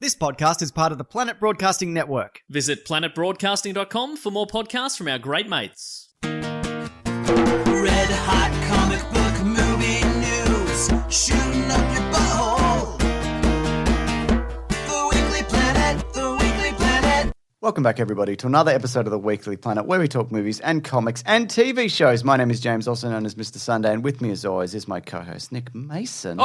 This podcast is part of the Planet Broadcasting Network. Visit planetbroadcasting.com for more podcasts from our great mates. Red hot comic book movie news, shooting up your butthole. The Weekly Planet, the Weekly Planet. Welcome back, everybody, to another episode of the Weekly Planet, where we talk movies and comics and TV shows. My name is James, also known as Mr. Sunday, and with me, as always, is my co-host, Nick Mason.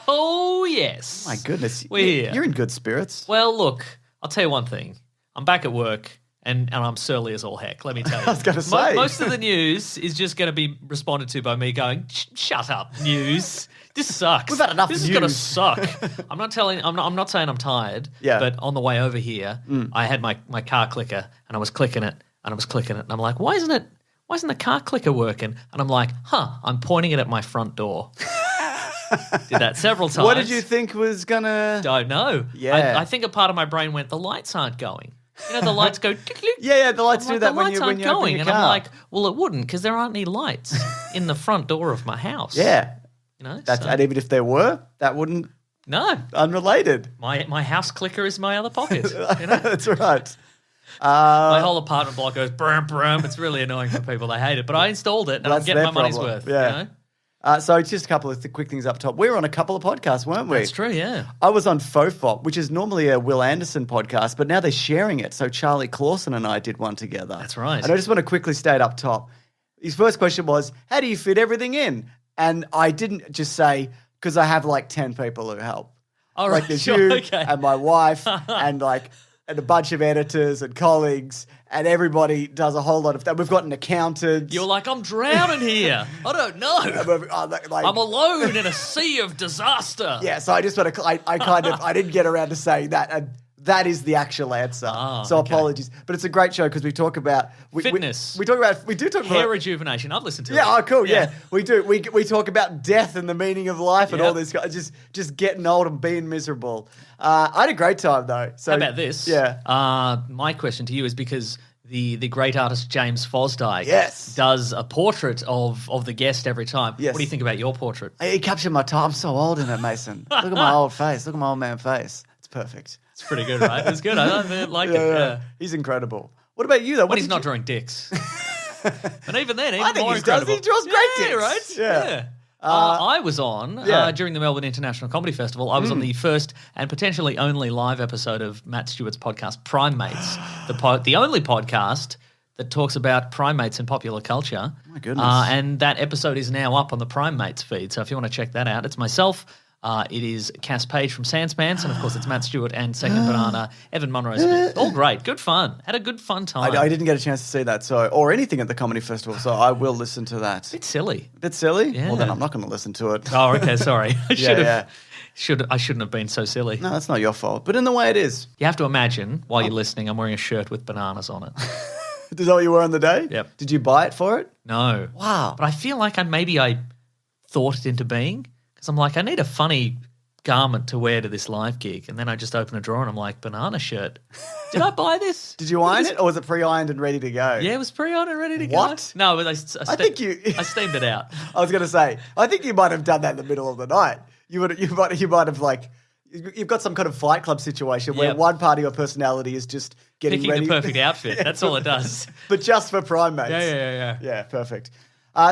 Oh, yes. My goodness. We're here. You're in good spirits. Well, look, I'll tell you one thing. I'm back at work, and I'm surly as all heck, let me tell you. I was going to say. Most of the news is just going to be responded to by me going, shut up, news. This sucks. We've had enough This news. is going to suck. I'm not saying I'm tired, Yeah. but on the way over here, I had my car clicker, and I was clicking it, and I'm like, why isn't the car clicker working? And I'm like, I'm pointing it at my front door. Did that several times. What did you think was going to... Don't know. Yeah. I think a part of my brain went, the lights aren't going. You know, the lights go tick, tick. Yeah, the lights I'm do like, that the when lights you aren't open going. your And car. I'm like, well, it wouldn't because there aren't any lights in the front door of my house. Yeah. You know? That's, so- and even if there were, that wouldn't... no. Unrelated. My house clicker is my other pocket. You know? That's right. My whole apartment block goes brum, brum. It's really annoying for people. They hate it. But I installed it and I'm That's getting their my money's problem. worth. Yeah. You know? So just a couple of quick things up top. We were on a couple of podcasts, weren't we? That's true, yeah. I was on Fofop, which is normally a Will Anderson podcast, but now they're sharing it. So Charlie Clausen and I did one together. That's right. And I just want to quickly state up top. His first question was, how do you fit everything in? And I didn't just say, because I have like 10 people who help. All Like right, there's sure, you okay. and my wife and a bunch of editors and colleagues, and everybody does a whole lot of that. We've got an accountant. You're like, I'm drowning here. I don't know. I'm alone in a sea of disaster. Yeah, so I just want to, I didn't get around to saying that. And that is the actual answer. So okay. apologies. But it's a great show because we talk about... Fitness. We do talk Hair about... rejuvenation. I've listened to it. Yeah, oh, cool, yeah. We do. We talk about death and the meaning of life and Yep. all this, just getting old and being miserable. I had a great time, though. So, How about this? Yeah. My question to you is because the great artist James Fosdyke Yes. does a portrait of the guest every time. Yes. What do you think about your portrait? He captured my time. I'm so old in it, Mason. Look at my old face. Look at my old man face. It's perfect. It's pretty good, right? It's good. I like it. Yeah. Yeah. He's incredible. What about you, though? When What he's did not you- drawing dicks. And even then, even I think more he does. incredible. He draws great yeah, dicks. right? Yeah. I was on yeah. during the Melbourne International Comedy Festival. I was on the first and potentially only live episode of Matt Stewart's podcast, Primates, the only podcast that talks about primates in popular culture. My goodness. And that episode is now up on the Primates feed. So if you want to check that out, it's myself. It is Cass Page from Sanspants, and of course it's Matt Stewart and Second Banana, Evan Monroe Smith. All great, good fun. Had a good fun time. I didn't get a chance to see that, or anything at the comedy festival, so I will listen to that. Bit silly. Bit silly? Yeah. Well, then I'm not going to listen to it. Oh, okay, sorry. I Yeah, shouldn't have been so silly. No, that's not your fault. But in the way it is. You have to imagine while you're listening, I'm wearing a shirt with bananas on it. Is that what you were on the day? Yep. Did you buy it for it? No. Wow. But I feel like I thought it into being because I'm like, I need a funny garment to wear to this live gig. And then I just open a drawer and I'm like, banana shirt. Did I buy this? Did you iron it, or was it pre-ironed and ready to go? Yeah, it was pre-on and ready to go. What? No, but I think you- I steamed it out. I was going to say, I think you might have done that in the middle of the night. You might have like, you've got some kind of Fight Club situation where Yep. one part of your personality is just getting Picking ready. the perfect outfit. That's all it does. But just for primates. Yeah. Yeah, perfect.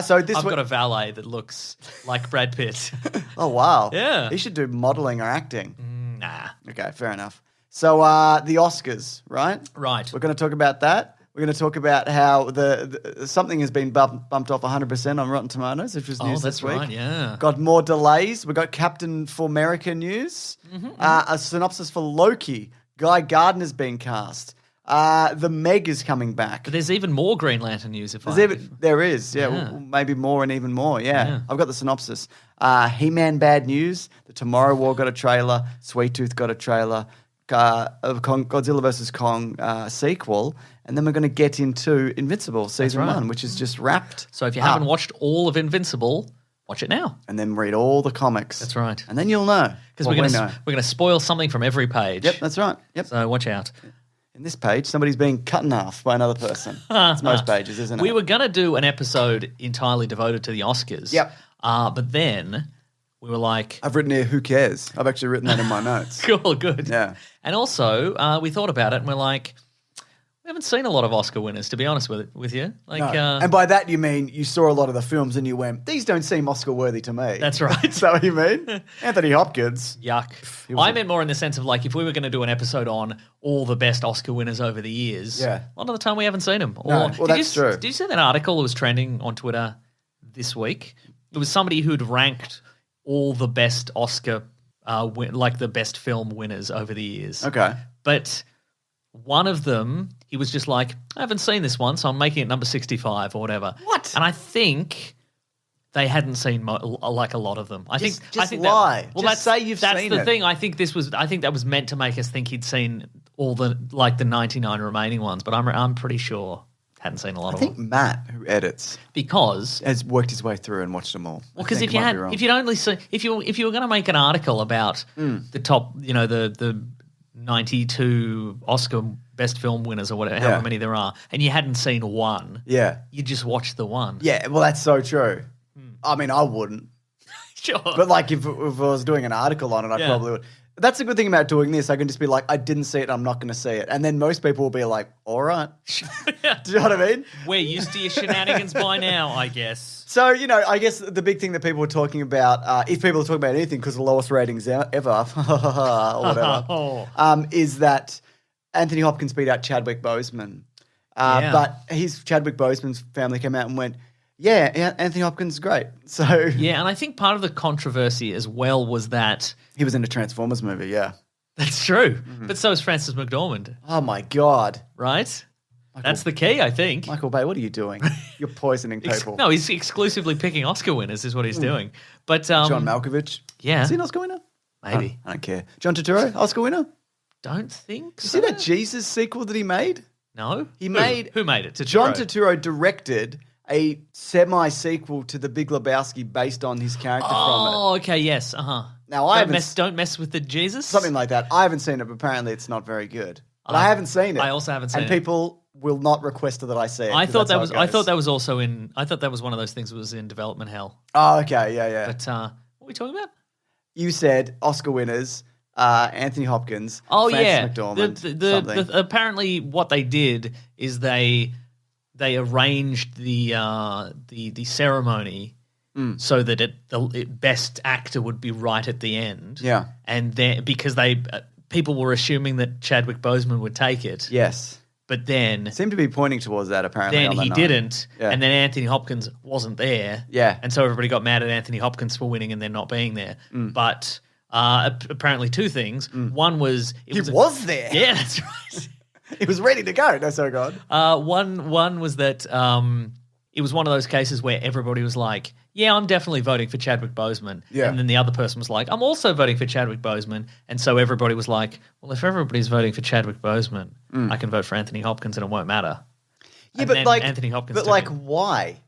So this I've week- got a valet that looks like Brad Pitt. Oh, wow. Yeah. He should do modeling or acting. Nah. Okay, fair enough. So the Oscars, right? Right. We're going to talk about that. We're going to talk about how the something has been bumped off 100% on Rotten Tomatoes, which was news that's this week. right, yeah. Got more delays. We got Captain for America news. A synopsis for Loki. Guy Gardner's been cast. The Meg is coming back. But there's even more Green Lantern news There is, yeah. Yeah. Maybe more and even more, yeah. Yeah. I've got the synopsis. He-Man bad news. The Tomorrow War got a trailer. Sweet Tooth got a trailer. Godzilla vs. Kong sequel. And then we're going to get into Invincible Season right. 1, which is just wrapped. So if you haven't watched all of Invincible, watch it now. And then read all the comics. That's right. And then you'll know. Because what we're we know. going to spoil something from every page. Yep, that's right. Yep. So watch out. In this page, somebody's being cut in half by another person. It's most pages, isn't it? We were going to do an episode entirely devoted to the Oscars. Yep. But then we were like, I've written here, who cares? I've actually written that in my notes. cool, good. Yeah. And also, we thought about it and we're like, we haven't seen a lot of Oscar winners, to be honest with you. Like, No. And by that you mean you saw a lot of the films and you went, these don't seem Oscar worthy to me. That's right. Is that what you mean? Anthony Hopkins. Yuck. He was I meant more in the sense of like if we were going to do an episode on all the best Oscar winners over the years, Yeah. a lot of the time we haven't seen them. No, well, that's true. Did you see that article that was trending on Twitter this week? It was somebody who'd ranked all the best Oscar, like the best film winners over the years. Okay. But one of them, he was just like, I haven't seen this one, so I'm making it number 65 or whatever. What? And I think they hadn't seen like a lot of them. I think lie. Well, Just say you've that's seen the it. thing. I think that was meant to make us think he'd seen all the 99 remaining ones, but I'm pretty sure hadn't seen a lot I of think them Matt, who edits, because has worked his way through and watched them all. well, because if you were going to make an article about the top, the 92 Oscar best film winners or whatever, Yeah. however many there are, and you hadn't seen one, Yeah. you just watch the one. Yeah, well, that's so true. I mean, I wouldn't. Sure. But like if I was doing an article on it, I Yeah. probably would. That's a good thing about doing this. I can just be like, I didn't see it, I'm not going to see it. And then most people will be like, all right. Do you know what I mean? We're used to your shenanigans by now, I guess. So, I guess the big thing that people were talking about, if people are talking about anything because the lowest ratings ever, or whatever, is that Anthony Hopkins beat out Chadwick Boseman. Yeah. But Chadwick Boseman's family came out and went, yeah, Anthony Hopkins is great. So Yeah, and I think part of the controversy as well was that he was in a Transformers movie, yeah. that's true, but so is Frances McDormand, Oh, my God. right? That's the key, I think. Michael Bay, what are you doing? You're poisoning people. No, he's exclusively picking Oscar winners is what he's doing. But John Malkovich. yeah. Is he an Oscar winner? Maybe. I don't care. John Turturro, Oscar winner? Don't think You so. see that Jesus sequel that he made? No. He made- Who made it? John Turturro. Turturro directed a semi-sequel to The Big Lebowski based on his character from Oh, okay, yes. Uh-huh. Now, I haven't don't mess with the Jesus. it. Something like that. I haven't seen it, but apparently it's not very good. But I haven't seen it. I also haven't seen and it. And people will not request that I see it. I 'cause thought that's that how was it goes. also in I thought that was one of those things that was in development hell. Oh, okay, yeah. But what are we talking about? You said Oscar winners, Anthony Hopkins, Oh Frances yeah, McDormand, something. apparently what they did is they arranged the ceremony so that the best actor would be right at the end. Yeah. and then because people were assuming that Chadwick Boseman would take it. Yes. But then Seemed to be pointing towards that, apparently. then on that he night. didn't, Yeah. and then Anthony Hopkins wasn't there. Yeah. And so everybody got mad at Anthony Hopkins for winning and then not being there. But apparently two things. One was He was there. Yeah, that's right. He was ready to go. No, so God. One was that it was one of those cases where everybody was like, yeah, I'm definitely voting for Chadwick Boseman. Yeah. And then the other person was like, I'm also voting for Chadwick Boseman. And so everybody was like, well, if everybody's voting for Chadwick Boseman, I can vote for Anthony Hopkins and it won't matter. Yeah, And but then like, Anthony Hopkins but took like, it. why?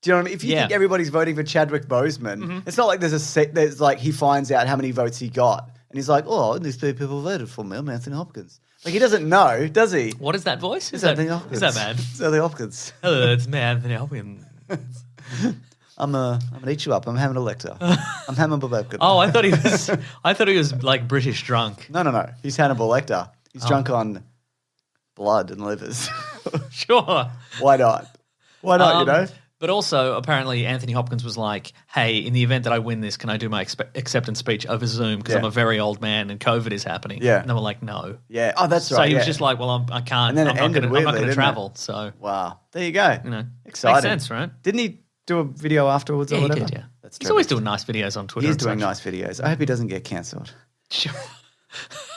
Do you know what I mean? If you Yeah. think everybody's voting for Chadwick Boseman, it's not like there's like he finds out how many votes he got, and he's like, oh, these people voted for me. I'm Anthony Hopkins. Like he doesn't know, does he? What is that voice? It's Anthony Hopkins. Is that bad? It's Anthony Hopkins. Hello, it's me, Anthony Hopkins. I'm gonna eat you up. I'm Hannibal Lecter. I'm Hannibal Lecter. Oh, I thought he was like British drunk. No. He's Hannibal Lecter. He's drunk on blood and livers. Sure. Why not? Why not? You know. But also, apparently, Anthony Hopkins was like, hey, in the event that I win this, can I do my acceptance speech over Zoom because Yeah. I'm a very old man and COVID is happening? Yeah. And they were like, no. Yeah. Oh, that's So right. he was yeah. just like, well, I can't. And then it I'm not ended going weirdly, to didn't it? travel. So, Wow. There you go. Exciting. Makes sense, right? Didn't he do a video afterwards Yeah, or he whatever? did, yeah. That's He's true. always doing nice videos on Twitter. He's and doing such. nice videos. I hope he doesn't get cancelled. Sure.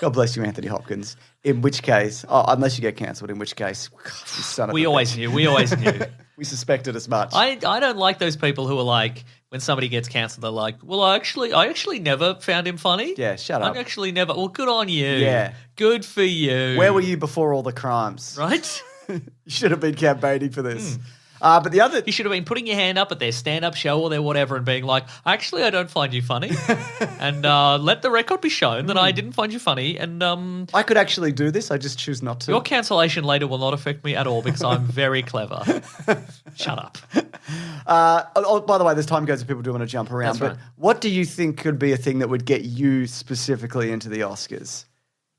God bless you, Anthony Hopkins. In which case, unless you get cancelled, in which case, God, you son of We a always bitch. knew. We always knew. We suspected as much. I don't like those people who are like, when somebody gets cancelled, they're like, well, I actually never found him funny. Yeah, shut up. I actually never. Well, good on you. Yeah. Good for you. Where were you before all the crimes? Right? You should have been campaigning for this. But the other... You should have been putting your hand up at their stand-up show or their whatever and being like, actually, I don't find you funny. And let the record be shown that I didn't find you funny. And I could actually do this. I just choose not to. your cancellation later will not affect me at all because I'm very clever. Shut up. By the way, there's time goes if people do want to jump around. That's But right. what do you think could be a thing that would get you specifically into the Oscars?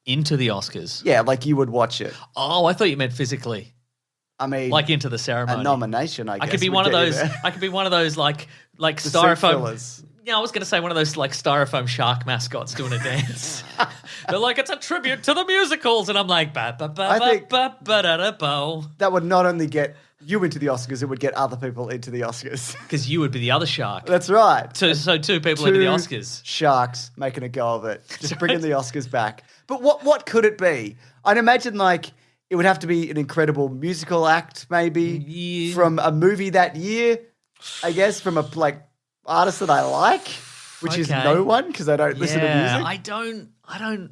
Into the Oscars. Yeah, like you would watch it. Oh, I thought you meant physically. I mean, Like into the ceremony. a nomination, I guess. I could be would one of get you those. there. I could be one of those like The seat styrofoam. fillers. Yeah, I was going to say one of those like styrofoam shark mascots doing a dance. They're like, it's a tribute to the musicals, and I'm like, ba ba ba I ba think- ba ba da da bo. That would not only get you into the Oscars, it would get other people into the Oscars. Because you would be the other shark. That's right. So two people into the Oscars. Sharks making a go of it, just bringing the Oscars back. But what could it be? I'd imagine like it would have to be an incredible musical act, maybe Yeah. from a movie that year. I guess from a like artist that I like, which is Okay. no one because I don't listen to music. I don't.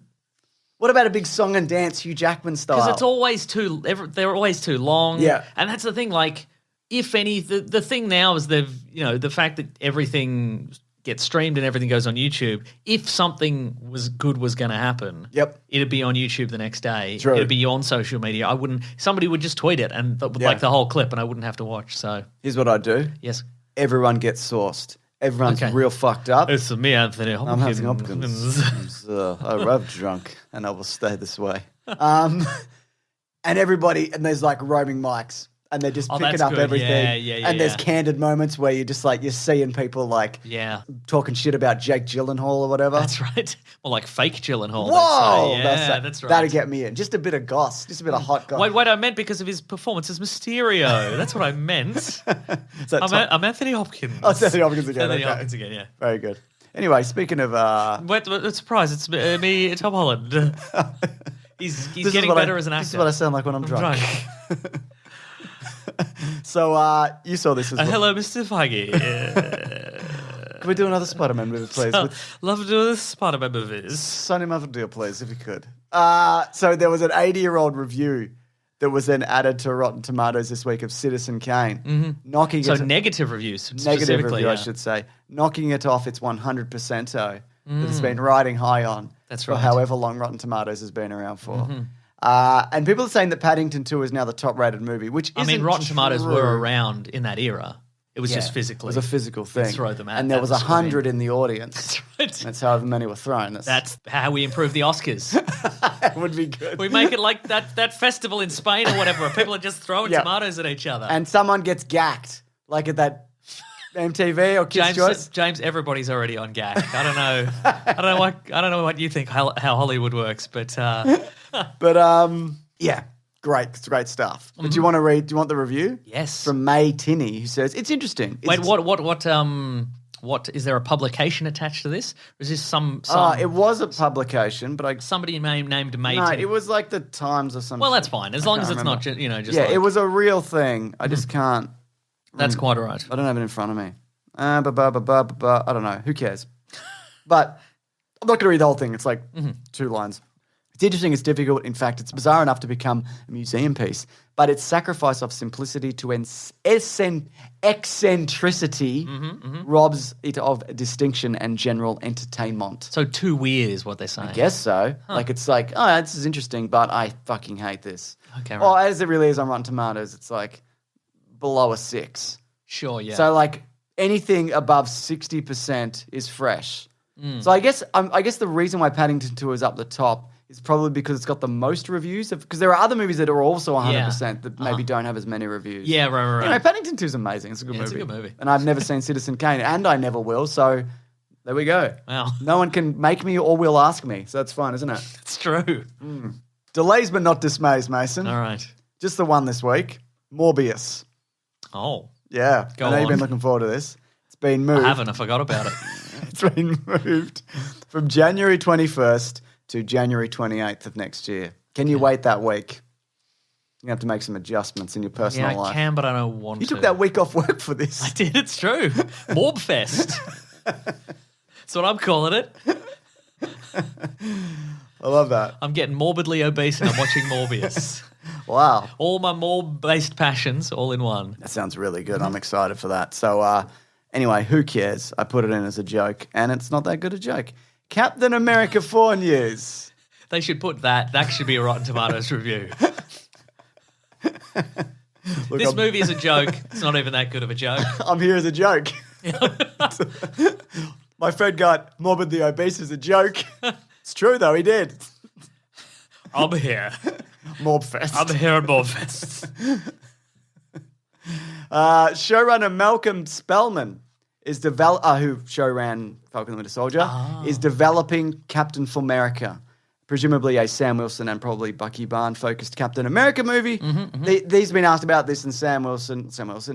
What about a big song and dance, Hugh Jackman style? Because it's always they're always too long. Yeah. And that's the thing, like, if any, the thing now is the fact that everything gets streamed and everything goes on YouTube, if something was going to happen, Yep. it'd be on YouTube the next day. True. It'd be on social media. Somebody would just tweet it and like the whole clip and I wouldn't have to watch. So, Here's what I do. yes. Everyone gets sourced. Everyone's Okay. real fucked up. It's me, Anthony I'm Hopkins. Anthony Hopkins. I'm rather drunk, and I will stay this way. And everybody, and there's like roaming mics, and they're just Oh, picking that's up good. everything. Yeah, and there's yeah. candid moments where you're just like you're seeing people like Yeah. talking shit about Jake Gyllenhaal or whatever. That's right. Well, like fake Gyllenhaal. Whoa, that's right. That'd get me in. Just a bit of goss, just a bit of hot goss. Wait, I meant because of his performance as Mysterio. That's what I meant. Is that I'm Anthony Hopkins. Oh, it's Anthony Hopkins again. Anthony okay. Hopkins again, yeah. Very good. Anyway, speaking of Wait, surprise, it's me, Tom Holland. He's this is getting what better I, as an actor. This is what I sound like when I'm drunk. Drunk. So you saw this as well. Hello, Mr. Feige. Can we do another Spider-Man movie, please? With Love doing the Spider-Man movies. Sonny Deal, please, if you could. So there was an 80-year-old review that was then added to Rotten Tomatoes this week of Citizen Kane, knocking So it negative reviews, negative specifically, review, I yeah. should say, knocking it off its 100% that it's been riding high on That's for right. however long Rotten Tomatoes has been around for. And people are saying that Paddington 2 is now the top-rated movie, which I mean, isn't Rotten Tomatoes true. were around in that era. It was Yeah, just physically. It was a physical thing. throw them at- and there at was the screen. 100 in the audience. That's right. That's however many were thrown. That's how we improve the Oscars. that would be good. We make it like that festival in Spain or whatever, where people are just throwing Yeah. tomatoes at each other. And someone gets gacked, like at that MTV or Kids' Choice. James, everybody's already on gag. I don't know what you think how Hollywood works, but But yeah, great. It's great stuff. But do you want to read? Do you want the review? yes. From May Tinney, who says it's interesting. Wait, what is there a publication attached to this? Or is this some It was a publication, but somebody named May? no, Tinney? it was like the Times or something. Well, that's fine as long as it's not just Yeah, like, it was a real thing. I just can't. That's quite all right. I don't have it in front of me. I don't know. Who cares? But I'm not going to read the whole thing. It's like 2 lines. It's interesting. It's difficult. In fact, it's bizarre enough to become a museum piece. But its sacrifice of simplicity to eccentricity robs it of distinction and general entertainment. So too weird is what they're saying. I guess so. Like it's like, oh, this is interesting, but I fucking hate this. Okay, Well, right. as it really is on Rotten Tomatoes, it's like below a 6. Sure, yeah. So like anything above 60% is fresh. So I guess the reason why Paddington 2 is up the top is probably because it's got the most reviews. Because there are other movies that are also 100% that maybe don't have as many reviews. yeah, right. Anyway, Paddington 2 is amazing. It's a good Yeah, movie. it's a good movie. And I've never seen Citizen Kane, and I never will. So there we go. Wow. No one can make me or will ask me. So that's fine, isn't it? It's true. Delays but not dismays, Mason. All right. Just the one this week. Morbius. Oh, Yeah. Go I know you've been on. looking forward to this. It's been moved. I haven't. I forgot about it. It's been moved from January 21st to January 28th of next year. Can you wait that week? You have to make some adjustments in your personal Yeah, I life. can, but I don't want You to. took that week off work for this. I did. It's true. Morbfest. That's what I'm calling it. I love that. I'm getting morbidly obese and I'm watching Morbius. Wow. All my morb-based passions all in one. That sounds really good. I'm excited for that. So anyway, who cares? I put it in as a joke, and it's not that good a joke. Captain America 4 news. They should put that. That should be a Rotten Tomatoes review. Look, Look, This movie is a joke. It's not even that good of a joke. I'm here as a joke. My friend got morbidly obese as a joke. It's true, though. He did. I'm here. Morbfest. I'm here at Morbius. Showrunner Malcolm Spellman is who showran Falcon and the Winter Soldier, is developing Captain America. Presumably a Sam Wilson and probably Bucky Barnes focused Captain America movie. These have been asked about this, and Sam Wilson,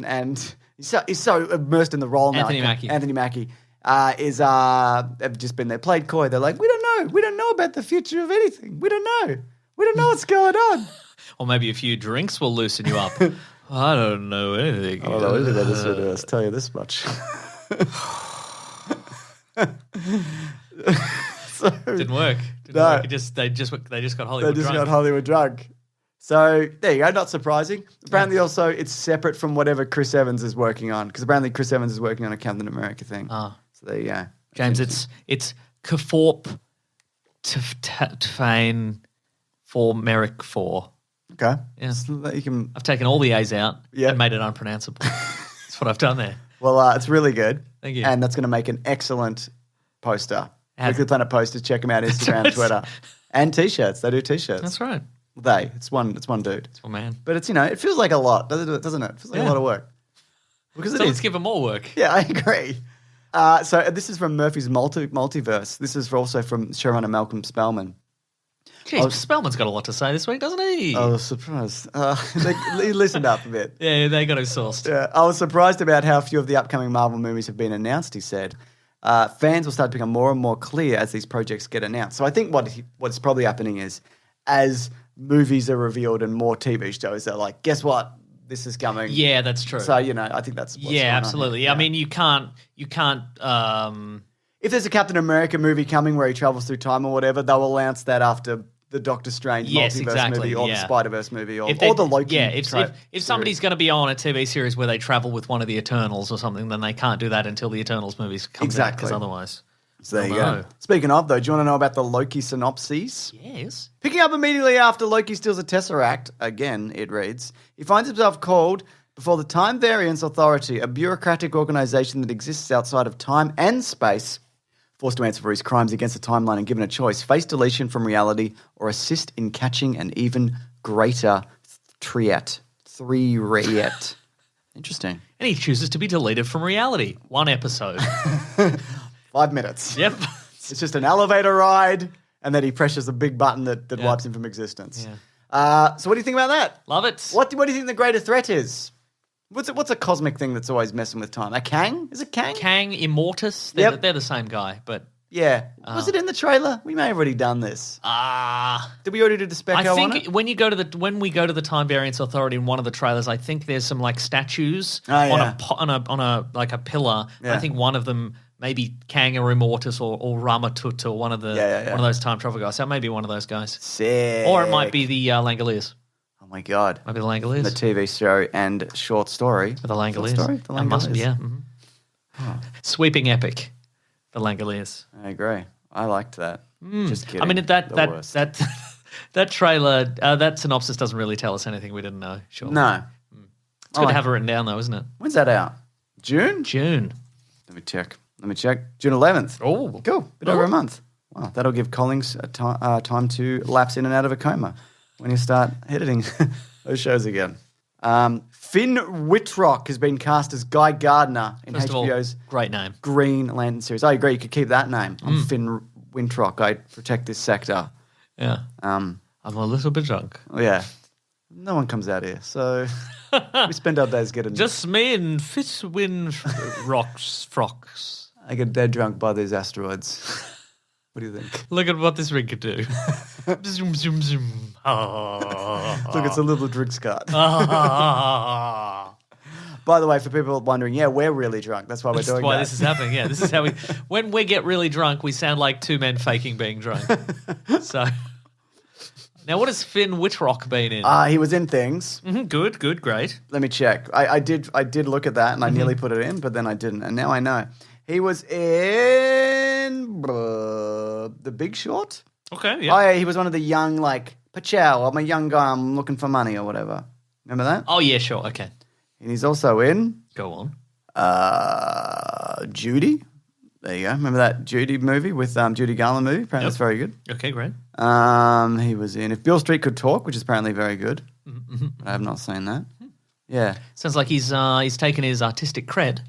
and he's so immersed in the role now. Anthony Mackie have just been there, played coy. They're like, we don't know about the future of anything. We don't know what's going on. Or maybe a few drinks will loosen you up. I don't know anything. I don't know anything about this video. I'll tell you this much. Didn't work. No. They just got Hollywood They just drunk. got Hollywood drunk. So there you go. Not surprising. Apparently, also it's separate from whatever Chris Evans is working on, because apparently Chris Evans is working on a Captain America thing. So there you go. James, it's Kforp Tfane for Merrick 4. Okay. Yeah. So you can. I've taken all the A's out Yeah. and made it unpronounceable. That's what I've done there. Well, it's really good. Thank you. And that's going to make an excellent poster. Has- Weekly Planet posters. Check them out. Instagram, right. Twitter, and T-shirts. They do T-shirts. That's right. It's one dude. Oh, man. But it's it feels like a lot, doesn't it? It feels like a lot of work. Because So let's give them more work. Yeah, I agree. So this is from Murphy's Multiverse. This is also from showrunner Malcolm Spellman. Jeez, Spellman's got a lot to say this week, doesn't he? I was surprised. He listened up a bit. Yeah, they got it sourced. Yeah, I was surprised about how few of the upcoming Marvel movies have been announced, he said. Fans will start to become more and more clear as these projects get announced. So I think what's probably happening is, as movies are revealed and more TV shows are like, guess what? This is coming. Yeah, that's true. So, I think that's what's going on absolutely. here. I mean, you can't. If there's a Captain America movie coming where he travels through time or whatever, they'll announce that after the Doctor Strange multiverse movie or the Spider-Verse movie or the Loki. Yeah, if somebody's going to be on a TV series where they travel with one of the Eternals or something, then they can't do that until the Eternals movies come out, because otherwise. So there you know. go. Speaking of, though, do you want to know about the Loki synopses? Yes. Picking up immediately after Loki steals a Tesseract, again, it reads, he finds himself called before the Time Variance Authority, a bureaucratic organization that exists outside of time and space, forced to answer for his crimes against the timeline and given a choice, face deletion from reality or assist in catching an even greater threat. Interesting. And he chooses to be deleted from reality. One episode. 5 minutes. Yep. It's just an elevator ride, and then he presses a big button that wipes him from existence. Yeah. So what do you think about that? Love it. What do you think the greater threat is? What's a cosmic thing that's always messing with time? A Kang? Is it Kang? Kang, Immortus. Yep. They're the same guy, but... Yeah. Was it in the trailer? We may have already done this. Did we already do the spec I on it? think when we go to the Time Variance Authority in one of the trailers, I think there's some like statues Oh, yeah. on a like a pillar. Yeah. I think one of them maybe Kang or Immortus or Ramatut or one of the one of those time travel guys. So maybe one of those guys, Sick. or it might be the Langoliers. Oh my god. Might be the Langoliers. The TV show and short story. The Langoliers. Short story? The It must be, Langoliers. yeah. Sweeping epic. The Langoliers. I agree. I liked that. Just kidding. I mean The worst. that trailer, that synopsis doesn't really tell us anything we didn't know. Sure. No. It's good to have it written down though, isn't it? When's that out? June? June. Let me check. June 11th. Oh, Cool. Bit over a month. Wow. That'll give Collings time to lapse in and out of a coma when you start editing those shows again. Finn Wittrock has been cast as Guy Gardner in First of all, HBO's great name. Green Lantern series. I agree. You could keep that name. I'm Finn Wittrock. I protect this sector. Yeah. I'm a little bit drunk. Yeah. No one comes out here, so we spend our days getting... Just me and Fitzwin Frocks. I get dead drunk by these asteroids. What do you think? Look at what this ring could do. Zoom, zoom, zoom. Look, it's a little drink cart. By the way, for people wondering, yeah, we're really drunk. That's why we're That's doing why that. this is happening. Yeah, this is how when we get really drunk, we sound like two men faking being drunk. So, now what has Finn Wittrock been in? He was in things. Good, great. Let me check. I did look at that, and I nearly put it in, but then I didn't, and now I know. He was in The Big Short. Okay, yeah. Oh, yeah, he was one of the young, like, Pachow, I'm a young guy, I'm looking for money or whatever. Remember that? Oh, yeah, sure. Okay. And he's also in Go on. Judy. There you go. Remember that Judy movie with Judy Garland movie? Apparently it's very good. Okay, great. He was in If Beale Street Could Talk, which is apparently very good. But I have not seen that. Yeah. Sounds like he's taken his artistic cred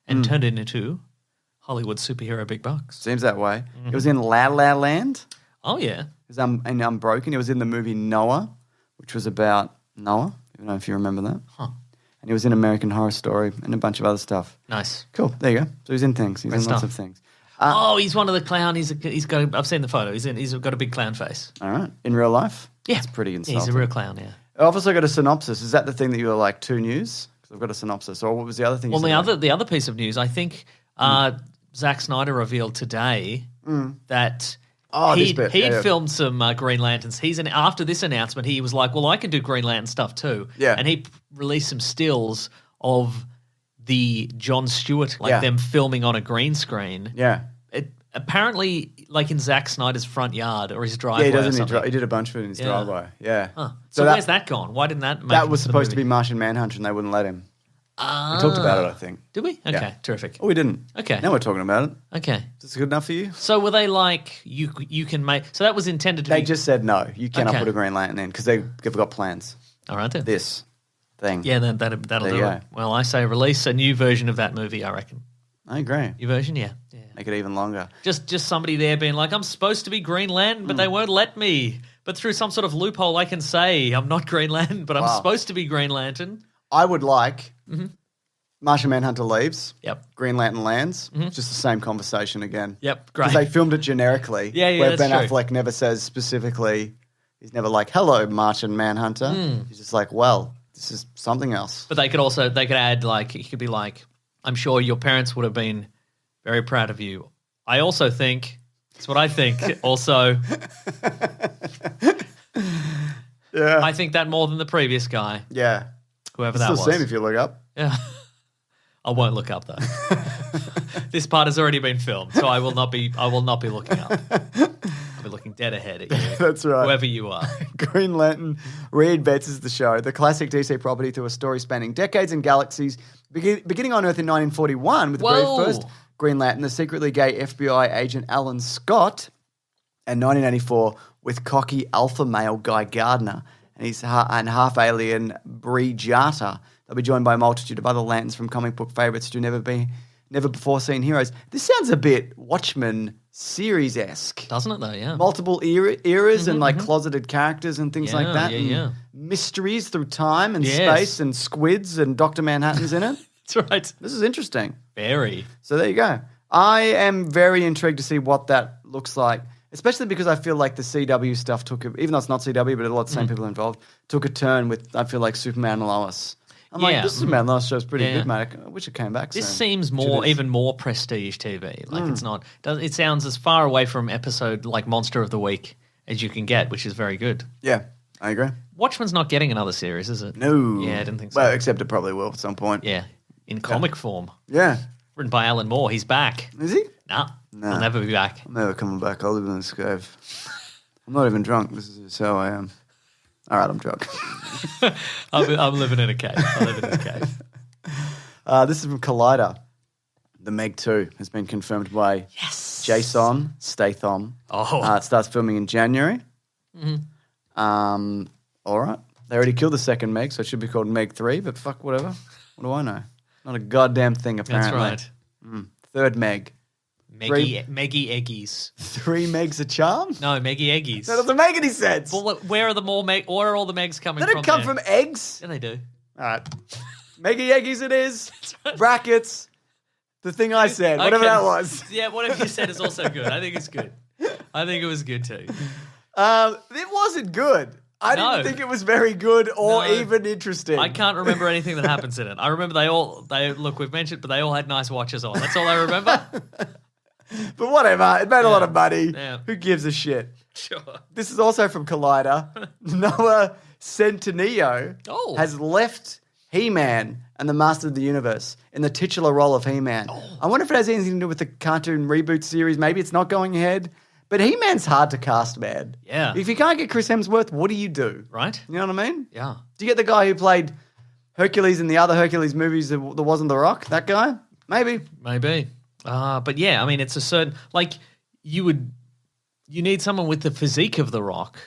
and turned it into Hollywood superhero big bucks. Seems that way. It was in La La Land. Oh, yeah. It was in Unbroken. It was in the movie Noah, which was about Noah. I don't know if you remember that. Huh. And he was in American Horror Story and a bunch of other stuff. Nice. Cool. There you go. So he's in things. He's Great in lots stuff. of things. He's one of the clown. He's got. I've seen the photo. He's got a big clown face. All right. In real life? Yeah, It's pretty Yeah, insulting. he's a real clown. Yeah. I've also got a synopsis. Is that the thing that you were like, 2 news? Because I've got a synopsis. Or what was the other thing you Well, said? the other piece of news, I think Zack Snyder revealed today that this bit. he'd Yeah. filmed some Green Lanterns. After this announcement, he was like, "Well, I can do Green Lantern stuff too." Yeah. And he released some stills of the Jon Stewart, Yeah. them filming on a green screen. Yeah. It apparently, like in Zack Snyder's front yard or his driveway. Yeah, he or doesn't. something. He did a bunch of it in his Yeah. driveway. Yeah. Huh. So where's that gone? Why didn't that? Make That it was into the supposed to be movie? Martian Manhunter and they wouldn't let him. We talked about it, I think. Did we? Okay, Yeah. terrific. Oh, we didn't. Okay. Now we're talking about it. Okay. Is this good enough for you? So were they like you can make? So that was intended to They be. just said no. You cannot Okay. put a Green Lantern in because they've got plans. All right then. This thing. Yeah, then that'll There do you it. go. Well, I say release a new version of that movie. I reckon. I agree. New version, yeah. Make it even longer. Just somebody there being like, I'm supposed to be Green Lantern, but they won't let me. But through some sort of loophole, I can say I'm not Green Lantern, but I'm Wow. supposed to be Green Lantern. I would like Martian Manhunter leaves. Yep. Green Lantern lands. It's just the same conversation again. Yep, Because great. they filmed it generically. Yeah, Where that's Ben true. Affleck never says specifically, he's never like, hello, Martian Manhunter. Hmm. He's just like, well, this is something else. But they could add like, it could be like, I'm sure your parents would have been very proud of you. I also think, that's what I think. Also, Yeah. I think that more than the previous guy, Yeah. whoever Still that see him was. if you look up. Yeah. I won't look up though. This part has already been filmed, so I will not be looking up. I'll be looking dead ahead at you. That's right. Whoever you are. Green Lantern reinvents the show, the classic DC property, through a story spanning decades and galaxies, beginning on Earth in 1941 with the Whoa. very first Green Lantern, the secretly gay FBI agent Alan Scott, and 1984 with cocky alpha male Guy Gardner and half alien Bree Jarta. They'll be joined by a multitude of other Lanterns from comic book favourites to never before seen heroes. This sounds a bit Watchmen series-esque. Doesn't it though, yeah. Multiple eras and like closeted characters and things like Yeah, that. yeah, and yeah. mysteries through time and Yes. space and squids and Dr. Manhattan's in it. That's right. This is interesting. Very. So there you go. I am very intrigued to see what that looks like, especially because I feel like the CW stuff even though it's not CW, but a lot of the same people involved, took a turn with, I feel like, Superman and Lois. I'm Yeah, like, this Superman and Lois show's pretty Yeah. good, mate. I wish it came back This soon. seems Which it is. even more prestige TV. Like it's not. It sounds as far away from episode like Monster of the Week as you can get, which is very good. Yeah, I agree. Watchmen's not getting another series, is it? No. Yeah, I didn't think so. Well, except it probably will at some point. Yeah, in comic form, Yeah. written by Alan Moore. He's back. Is he? Nah, he'll never be back. I'm never coming back. I'll live in this cave. I'm not even drunk. This is how I am. All right, I'm drunk. I'm living in a cave. I live in this cave. This is from Collider. The Meg 2 has been confirmed by Jason Statham. Oh. It starts filming in January. All right. They already killed the second Meg, so it should be called Meg 3, but fuck, whatever. What do I know? Not a goddamn thing, apparently. That's right. Third Meg. Meggie Eggies. 3 Megs a charm? No, Meggie Eggies. That doesn't make any sense. Well, where are the more where are all the Megs coming They from? don't come there? from eggs. Yeah, they do. All right. Meggy Eggies it is. Brackets. The thing I said, whatever Okay. that was. Yeah, whatever you said is also good. I think it's good. I think it was good too. It wasn't good. I No. didn't think it was very good or No. even interesting. I can't remember anything that happens in it. I remember we've mentioned, but they all had nice watches on. That's all I remember. But whatever. It made a lot of money. Yeah. Who gives a shit? Sure. This is also from Collider. Noah Centineo Oh. has left He-Man and the Master of the Universe in the titular role of He-Man. I wonder if it has anything to do with the cartoon reboot series. Maybe it's not going ahead. But He-Man's hard to cast, man. Yeah. If you can't get Chris Hemsworth, what do you do? Right? You know what I mean? Yeah. Do you get the guy who played Hercules in the other Hercules movies that wasn't The Rock? That guy? Maybe. Maybe. But yeah, I mean, it's a certain, like, you need someone with the physique of The Rock,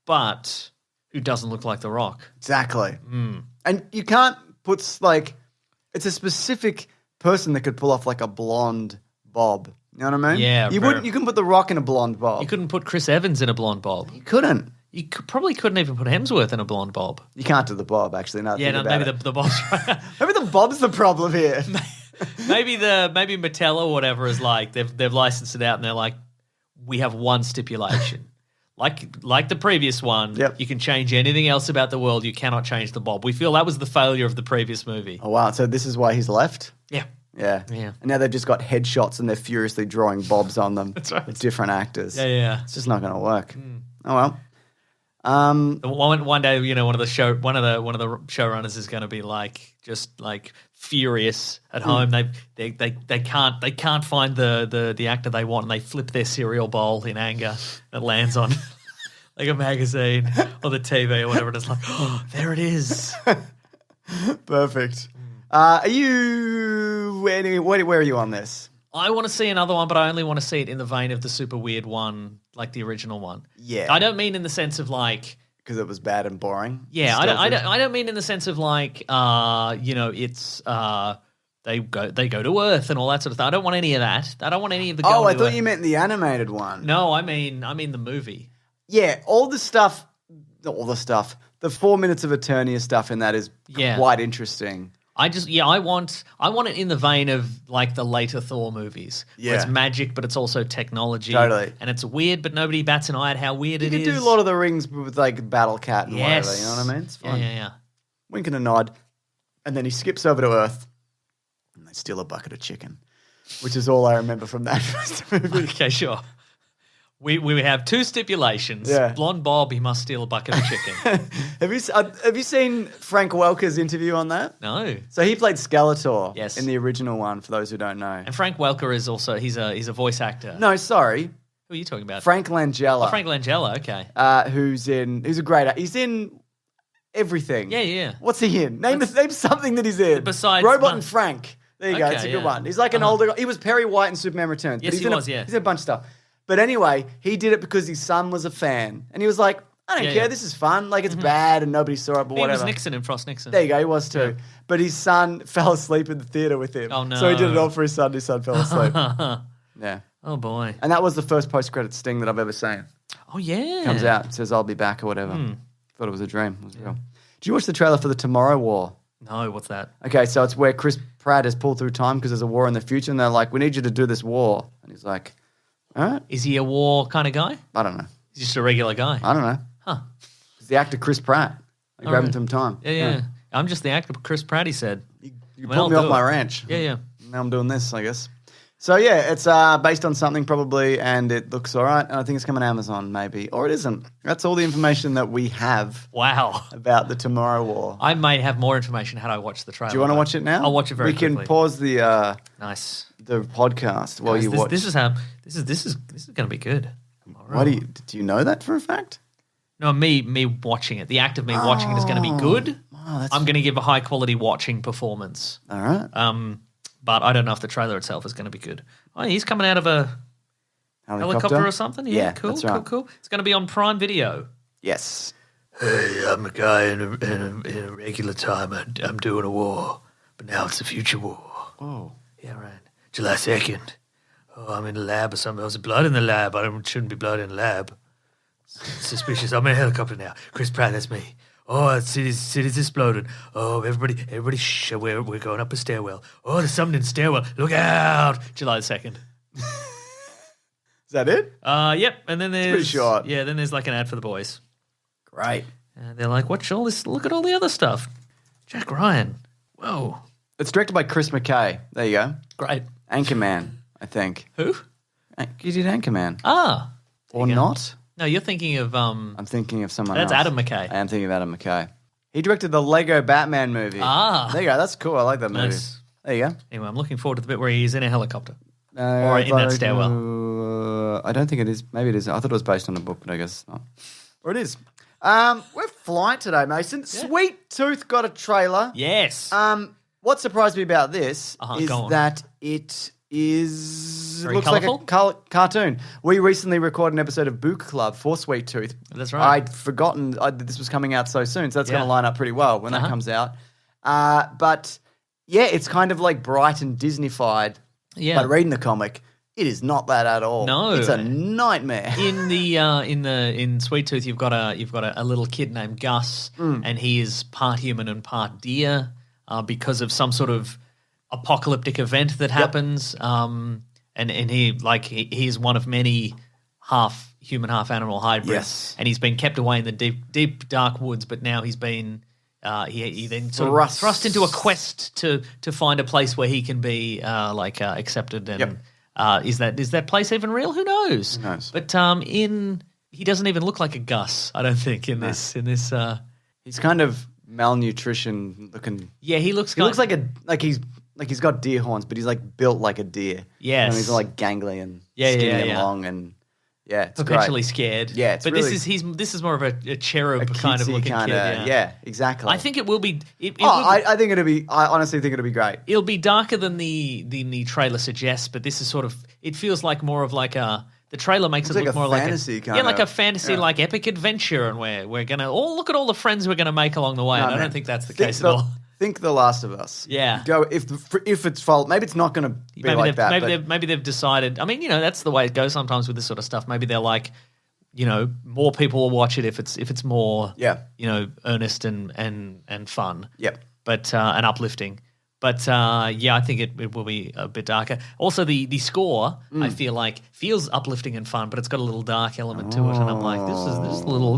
but who doesn't look like The Rock. Exactly. And you can't put, like, it's a specific person that could pull off, like, a blonde bob. You know what I mean? Yeah. You couldn't put The Rock in a blonde bob. You couldn't put Chris Evans in a blonde bob. You couldn't. You probably couldn't even put Hemsworth in a blonde bob. You can't do the bob, actually. No, Yeah, no, maybe the bob's right. Maybe the bob's the problem here. maybe Mattel or whatever is like they've licensed it out and they're like, we have one stipulation. Like the previous one, Yep. You can change anything else about the world. You cannot change the bob. We feel that was the failure of the previous movie. Oh, wow. So this is why he's left? Yeah. Yeah. Yeah. And now they've just got headshots and they're furiously drawing bobs on them. That's right. With different actors. Yeah. It's just not going to work. Oh, well. One day, one of the showrunners is going to be just furious at home. They can't find the actor they want, and they flip their cereal bowl in anger. It lands on like a magazine or the TV or whatever. And it's like, oh, there it is. Perfect. Are you where are you on this? I want to see another one, but I only want to see it in the vein of the super weird one, like the original one. Yeah. I don't mean in the sense of like, because it was bad and boring. yeah, Stealthy? I don't mean in the sense of like, it's they go to Earth and all that sort of thing. I don't want any of that. I don't want any of the. Oh, I to thought Earth. you meant the animated one. No, I mean the movie. Yeah, all the stuff. The 4 minutes of Eternia stuff in that is Yeah. quite interesting. I want it in the vein of like the later Thor movies. Yeah. Where it's magic, but it's also technology. Totally. And it's weird, but nobody bats an eye at how weird You it could is. do Lord of the Rings with like Battle Cat and Yes. whatever. You know what I mean? It's fun. Yeah. Wink and a nod, and then he skips over to Earth, and they steal a bucket of chicken, which is all I remember from that first movie. Okay, sure. We have two stipulations. Yeah. Blonde Bob, he must steal a bucket of chicken. Have you seen Frank Welker's interview on that? No. So he played Skeletor Yes. in the original one. For those who don't know, And Frank Welker is also he's a voice actor. no, sorry, Who are you talking about? Frank Langella, Frank Langella. Okay. who's a great actor. He's in everything. Yeah. What's he in? Name something that he's in. Besides Robot Mon- and Frank. There you go. Okay, It's a good yeah. one. He's like an older guy. He was Perry White in Superman Returns. Yes, but he was, yeah. He's in a bunch of stuff. But anyway, he did it because his son was a fan. And he was like, I don't Yeah, care. yeah. This is fun. Like, it's bad and nobody saw it, but He whatever. was Nixon in Frost Nixon. There you go. He was too. But his son fell asleep in the theater with him. Oh, no. So he did it all for his son. His son fell asleep. Yeah. Oh boy. And that was the first post-credit sting that I've ever seen. Oh yeah. Comes out, says, I'll be back or whatever. Hmm. Thought it was a dream. It was real. Did you watch the trailer for the Tomorrow War? No, what's that? Okay, so it's where Chris Pratt has pulled through time because there's a war in the future, and they're like, we need you to do this war. And he's like, all right, Is he a war kind of guy? I don't know. He's just a regular guy. I don't know. Huh. It's the actor Chris Pratt. I All grabbed right. him some time. Yeah. I'm just the actor Chris Pratt, he said. You I mean, pulled I'll me off do my it. ranch. Yeah. Now I'm doing this, I guess. So yeah, it's based on something probably, and it looks all right. And I think it's coming to Amazon maybe, or it isn't. That's all the information that we have Wow. about the Tomorrow War. I may have more information had I watched the trailer. Do you want to watch it now? I'll watch it very We quickly. can pause the Nice. podcast while Guys, you this, watch. This is going to be good. Why do you know that for a fact? No, me watching it. The act of me watching it is going to be good. Oh, that's I'm going to give a high quality watching performance. all right. But I don't know if the trailer itself is going to be good. Oh, he's coming out of a helicopter or something. Yeah, cool, that's right. cool. It's going to be on Prime Video. Yes. Hey, I'm a guy in a regular time. I'm doing a war, but now it's a future war. Oh. Yeah, right. July 2nd. Oh, I'm in a lab or something. There's blood in the lab. Shouldn't be blood in the lab. Suspicious. I'm in a helicopter now. Chris Pratt, that's me. Oh, the city's exploding. Oh, everybody, shh. We're going up a stairwell. Oh, there's something in the stairwell. Look out. July 2nd. Is that it? Yep. And then there's pretty short. Yeah, then there's like an ad for the boys. Great. And they're like, watch all this. Look at all the other stuff. Jack Ryan. Whoa. It's directed by Chris McKay. There you go. Great. Anchorman, I think. Who? You did Anchorman. Ah. Or you go. not? No, you're thinking of I'm thinking of someone That's else. Adam McKay. I am thinking of Adam McKay. He directed the Lego Batman movie. Ah. There you go. That's cool. I like that movie. Nice. There you go. Anyway, I'm looking forward to the bit where he's in a helicopter. Or in that stairwell. I don't think it is. Maybe it is. I thought it was based on a book, but I guess it's not. Or it is. We're flying today, Mason. Sweet Tooth got a trailer. Yes. What surprised me about this is go on. that it is Very looks colourful? like a cartoon. We recently recorded an episode of Book Club for Sweet Tooth. That's right. I'd forgotten that this was coming out so soon, so that's going Yeah. to line up pretty well when that comes out. But yeah, it's kind of like bright and Disney-fied. Yeah. But reading the comic, it is not that at all. No. It's a nightmare. In Sweet Tooth, you've got a little kid named Gus, and he is part human and part deer because of some sort of apocalyptic event that happens. And he's one of many half human, half animal hybrids. Yes. And he's been kept away in the deep dark woods, but now he's been he then sort of thrust into a quest to find a place where he can be accepted. And is that place even real? Who knows? Who knows? But he doesn't even look like a Gus, I don't think, in this. He's kind of malnutrition looking. Yeah, he looks like he's got deer horns, but he's like built like a deer. Yes. And he's like gangly and Yeah, skinny yeah, and yeah. long and it's perpetually great. scared. Yeah, it's but really- this is more of a cherub A kind of cutesy looking kinda- kid. Yeah, exactly. I think it will be. I think it'll be. I honestly think it'll be great. It'll be darker than the trailer suggests, but this is sort of. It feels like more of like a. The trailer makes It's it like look a more like fantasy a kind like of- a fantasy yeah. like epic adventure, and we're gonna look at all the friends we're gonna make along the way. and I don't think that's the case at all. Think The Last of Us. Yeah. Go if it's fault. Maybe it's not going to be like that. Maybe they've decided. I mean, that's the way it goes sometimes with this sort of stuff. Maybe they're like, more people will watch it if it's more, earnest and fun. Yep. But and uplifting. But I think it will be a bit darker. Also, the score I feel like feels uplifting and fun, but it's got a little dark element to it, and I'm like, this is a little.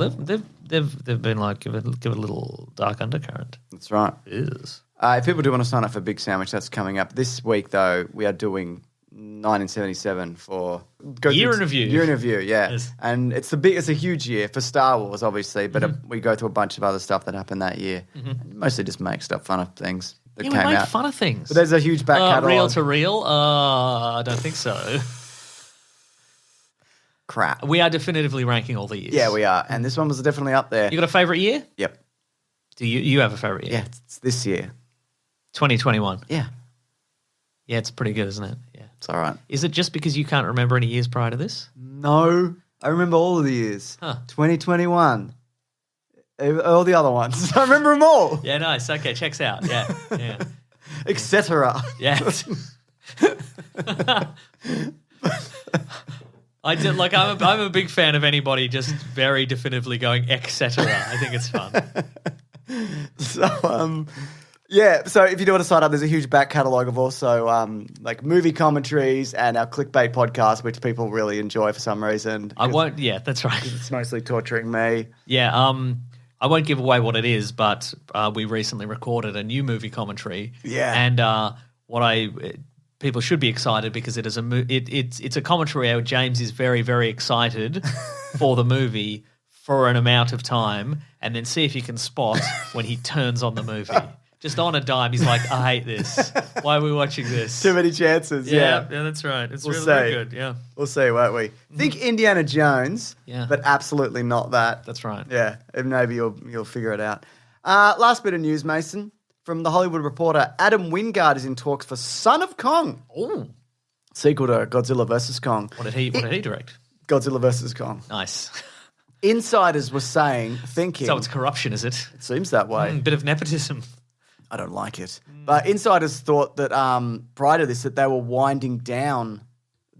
They've been like give it a little dark undercurrent. That's right. It is. If people do want to sign up for Big Sandwich, that's coming up this week. Though we are doing 1977 for Year in Review. Year in Review, yeah. Yes. And it's a huge year for Star Wars, obviously, but we go through a bunch of other stuff that happened that year. And mostly just make stuff fun of things that Yeah, came we make out. fun of things. But there's a huge back catalogue. Reel to reel? I don't think so. Crap. We are definitively ranking all the years. Yeah, we are. And this one was definitely up there. You got a favourite year? Yep. Do you have a favourite year? Yeah, it's this year. 2021. Yeah. Yeah, it's pretty good, isn't it? Yeah. It's all right. Is it just because you can't remember any years prior to this? No. I remember all of the years. Huh. 2021. All the other ones. I remember them all. Yeah, nice. Okay, checks out. Yeah, yeah, Etc. yeah. I did like. I'm a big fan of anybody just very definitively going etc. I think it's fun. So, yeah. So if you do want to sign up, there's a huge back catalogue of also like movie commentaries and our clickbait podcast, which people really enjoy for some reason. I won't. Yeah, that's right. It's mostly torturing me. Yeah. I won't give away what it is, but we recently recorded a new movie commentary. Yeah. And people should be excited because it is it's a commentary where James is very, very excited for the movie for an amount of time, and then see if you can spot when he turns on the movie. Just on a dime, he's like, I hate this. Why are we watching this? Too many chances. Yeah, that's right. It's We'll really, see. really good. Yeah, We'll see, won't we? Think Indiana Jones, Yeah. but absolutely not that. that's right. Yeah, and maybe you'll figure it out. Last bit of news, Mason. From The Hollywood Reporter, Adam Wingard is in talks for Son of Kong, Oh, sequel to Godzilla vs. Kong. what did he direct? Godzilla vs. Kong. Nice. Insiders were thinking, So it's corruption, is it? it seems that way. Bit of nepotism. I don't like it. But insiders thought that prior to this that they were winding down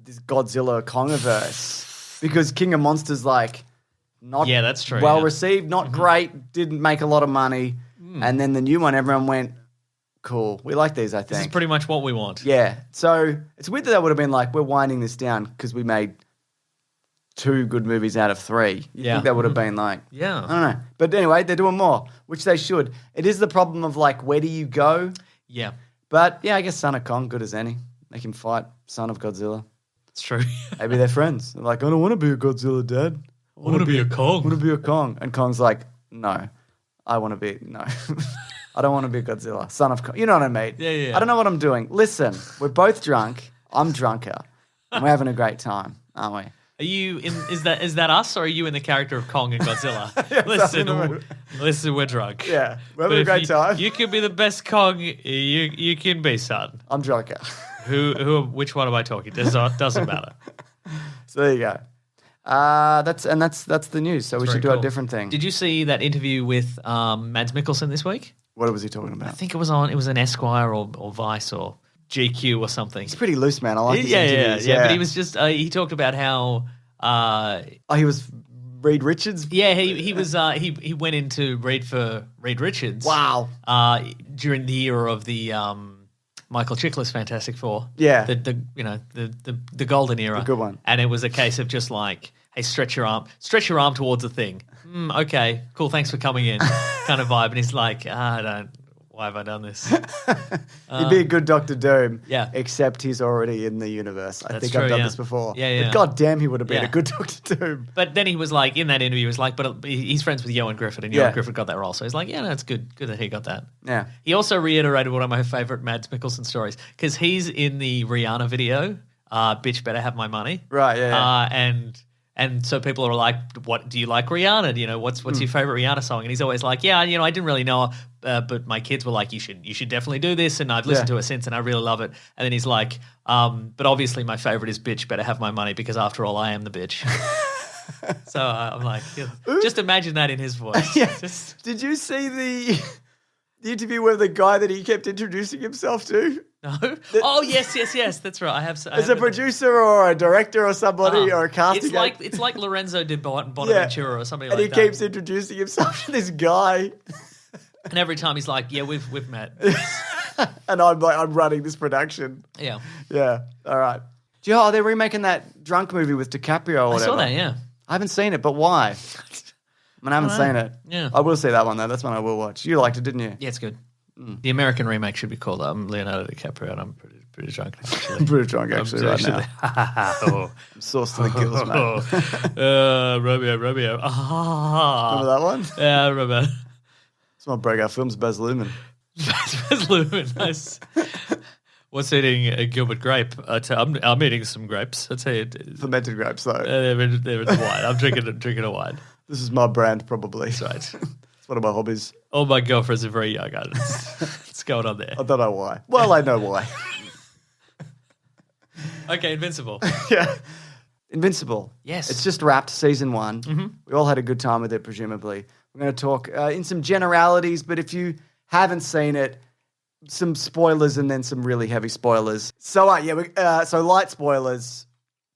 this Godzilla Kongiverse because King of Monsters not Yeah, that's true, well yeah. received, not great, didn't make a lot of money. And then the new one, everyone went, cool, we like these, I This is think. pretty much what we want. Yeah. So it's weird that they would have been like, we're winding this down because we made 2 good movies out of 3. You Yeah. think that would have been like, Yeah. I don't know. But anyway, they're doing more, which they should. It is the problem of where do you go? Yeah, But yeah, I guess Son of Kong, good as any. They can fight Son of Godzilla. it's true. Maybe they're friends. They're like, I don't want to be a Godzilla, Dad. I want to be a I Kong. want to be a Kong. And Kong's like, no, I want to be, no. I don't want to be Godzilla. Son of Kong. You know what I mean? Yeah, yeah. I don't know what I'm doing. Listen, we're both drunk. I'm drunker. And we're having a great time, aren't we? Are you in? Is that us, or are you in the character of Kong and Godzilla? Listen, we're drunk. Yeah, we're But having a if great you, time. You can be the best Kong you can be, son. I'm drunk. Which one am I talking? Doesn't matter. So there you go. That's the news. So we Very should do cool. a different thing. Did you see that interview with Mads Mikkelsen this week? What was he talking about? I think it was an Esquire or Vice or GQ or something. He's pretty loose, man. I like his yeah. interviews. But he was just he talked about how he was Reed Richards. yeah he was he went in to read for Reed Richards. Wow. During the era of the Michael Chiklis Fantastic Four. Yeah. The golden era. The good one. And it was a case of just like, hey, stretch your arm towards a thing. Okay, cool, thanks for coming in, kind of vibe. And he's like, why have I done this? He'd be a good Doctor Doom. Yeah. Except he's already in the universe. I That's think true, I've done yeah. this before. Yeah. But goddamn, he would have been Yeah. a good Doctor Doom. But then he was like, in that interview, he was like, but he's friends with Ewan Griffith, and Ewan Griffith got that role. So he's like, yeah, no, it's good that he got that. Yeah. He also reiterated one of my favorite Mads Mikkelsen stories, because he's in the Rihanna video, Bitch Better Have My Money. Right, yeah. And so people are like, what do you like Rihanna? You know, what's your favorite Rihanna song? And he's always like, yeah, I didn't really know her, but my kids were like, you should definitely do this, and I've listened to her since, and I really love it. And then he's like, but obviously my favorite is Bitch Better Have My Money, because after all, I am the bitch. So I'm like, just imagine that in his voice. Yeah. Just- Did you see the interview with the guy that he kept introducing himself to? no? Oh, yes, that's right. I have. As a producer or a director or somebody or a casting It's like Lorenzo de Bonaventura or somebody and like he that. keeps introducing himself to this guy. And every time he's like, yeah, we've met. And I'm like, I'm running this production. Yeah. Yeah. All right. Do you know, they're remaking that drunk movie with DiCaprio or I whatever. saw that, yeah. I haven't seen it, but why? I haven't seen it. Yeah. I will see that one, though. That's one I will watch. You liked it, didn't you? Yeah, it's good. The American remake should be called Leonardo DiCaprio, and I'm pretty drunk. I'm pretty drunk, actually, right now. Oh. I'm sauced to the gills, mate. Romeo. Remember that one? Yeah, I remember. It's my breakout films, Baz Luhrmann. Baz Luhrmann, nice. What's eating a Gilbert grape? I'm eating some grapes. I tell you, Fermented grapes, though. they're in the wine. I'm drinking a wine. This is my brand, probably. That's right. It's one of my hobbies. All my girlfriends are very young. What's going on there? I don't know why. Well, I know why. Okay, Invincible. Yeah. Invincible. Yes. It's just wrapped, season 1. Mm-hmm. We all had a good time with it, presumably. We're going to talk in some generalities, but if you haven't seen it, some spoilers and then some really heavy spoilers. So, so light spoilers,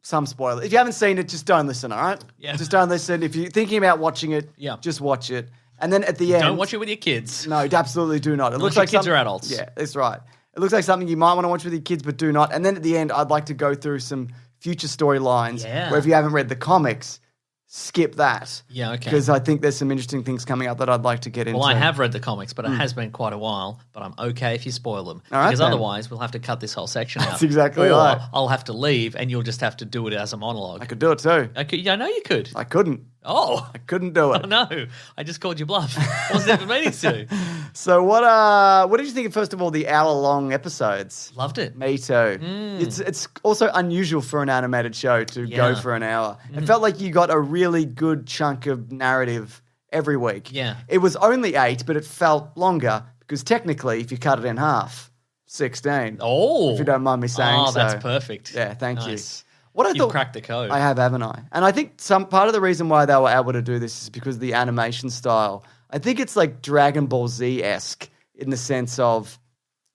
some spoilers. If you haven't seen it, just don't listen, all right? Yeah. Just don't listen. If you're thinking about watching it, just watch it. And then at the end... Don't watch it with your kids. No, absolutely do not. It Unless looks your like kids are adults. Yeah, that's right. It looks like something you might want to watch with your kids, but do not. And then at the end, I'd like to go through some future storylines where if you haven't read the comics, skip that. Yeah, okay. Because I think there's some interesting things coming up that I'd like to get into. Well, I have read the comics, but it has been quite a while. But I'm okay if you spoil them. All right, because then. otherwise, we'll have to cut this whole section out. That's exactly or right. I'll have to leave, and you'll just have to do it as a monologue. I could do it too. I know you could. I couldn't. Oh. I couldn't do it. Oh, no. I just called you bluff. Wasn't even meaning to. So what did you think of, first of all, the hour-long episodes? Loved it. Me too. It's also unusual for an animated show to go for an hour. It felt like you got a really good chunk of narrative every week. Yeah. It was only 8, but it felt longer because technically, if you cut it in half, 16. Oh. If you don't mind me saying so. Oh, that's perfect. Yeah, thank Nice. you. What I You've thought, cracked the code. I have, haven't I? And I think some part of the reason why they were able to do this is because of the animation style. I think it's like Dragon Ball Z-esque in the sense of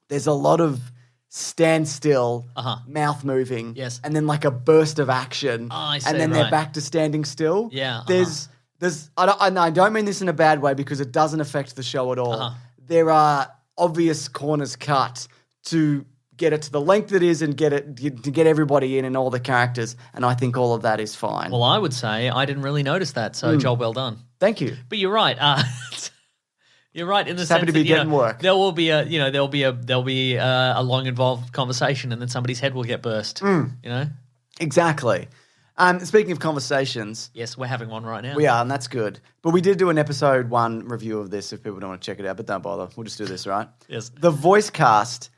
there's a lot of standstill, mouth moving, Yes. and then like a burst of action, I see, and then they're right. back to standing still. Yeah, There's I don't mean this in a bad way because it doesn't affect the show at all. There are obvious corners cut to get it to the length it is and to get everybody in and all the characters, and I think all of that is fine. Well, I would say I didn't really notice that, so job well done. Thank you. But you're right. You're right in the Just sense happy to be that, you getting know, work. there will be a long involved conversation, and then somebody's head will get burst. You know. Exactly. Speaking of conversations, Yes, we're having one right now. we are, and that's good. But we did do an episode 1 review of this if people don't want to check it out, but don't bother. We'll just do this, right? Yes. The voice cast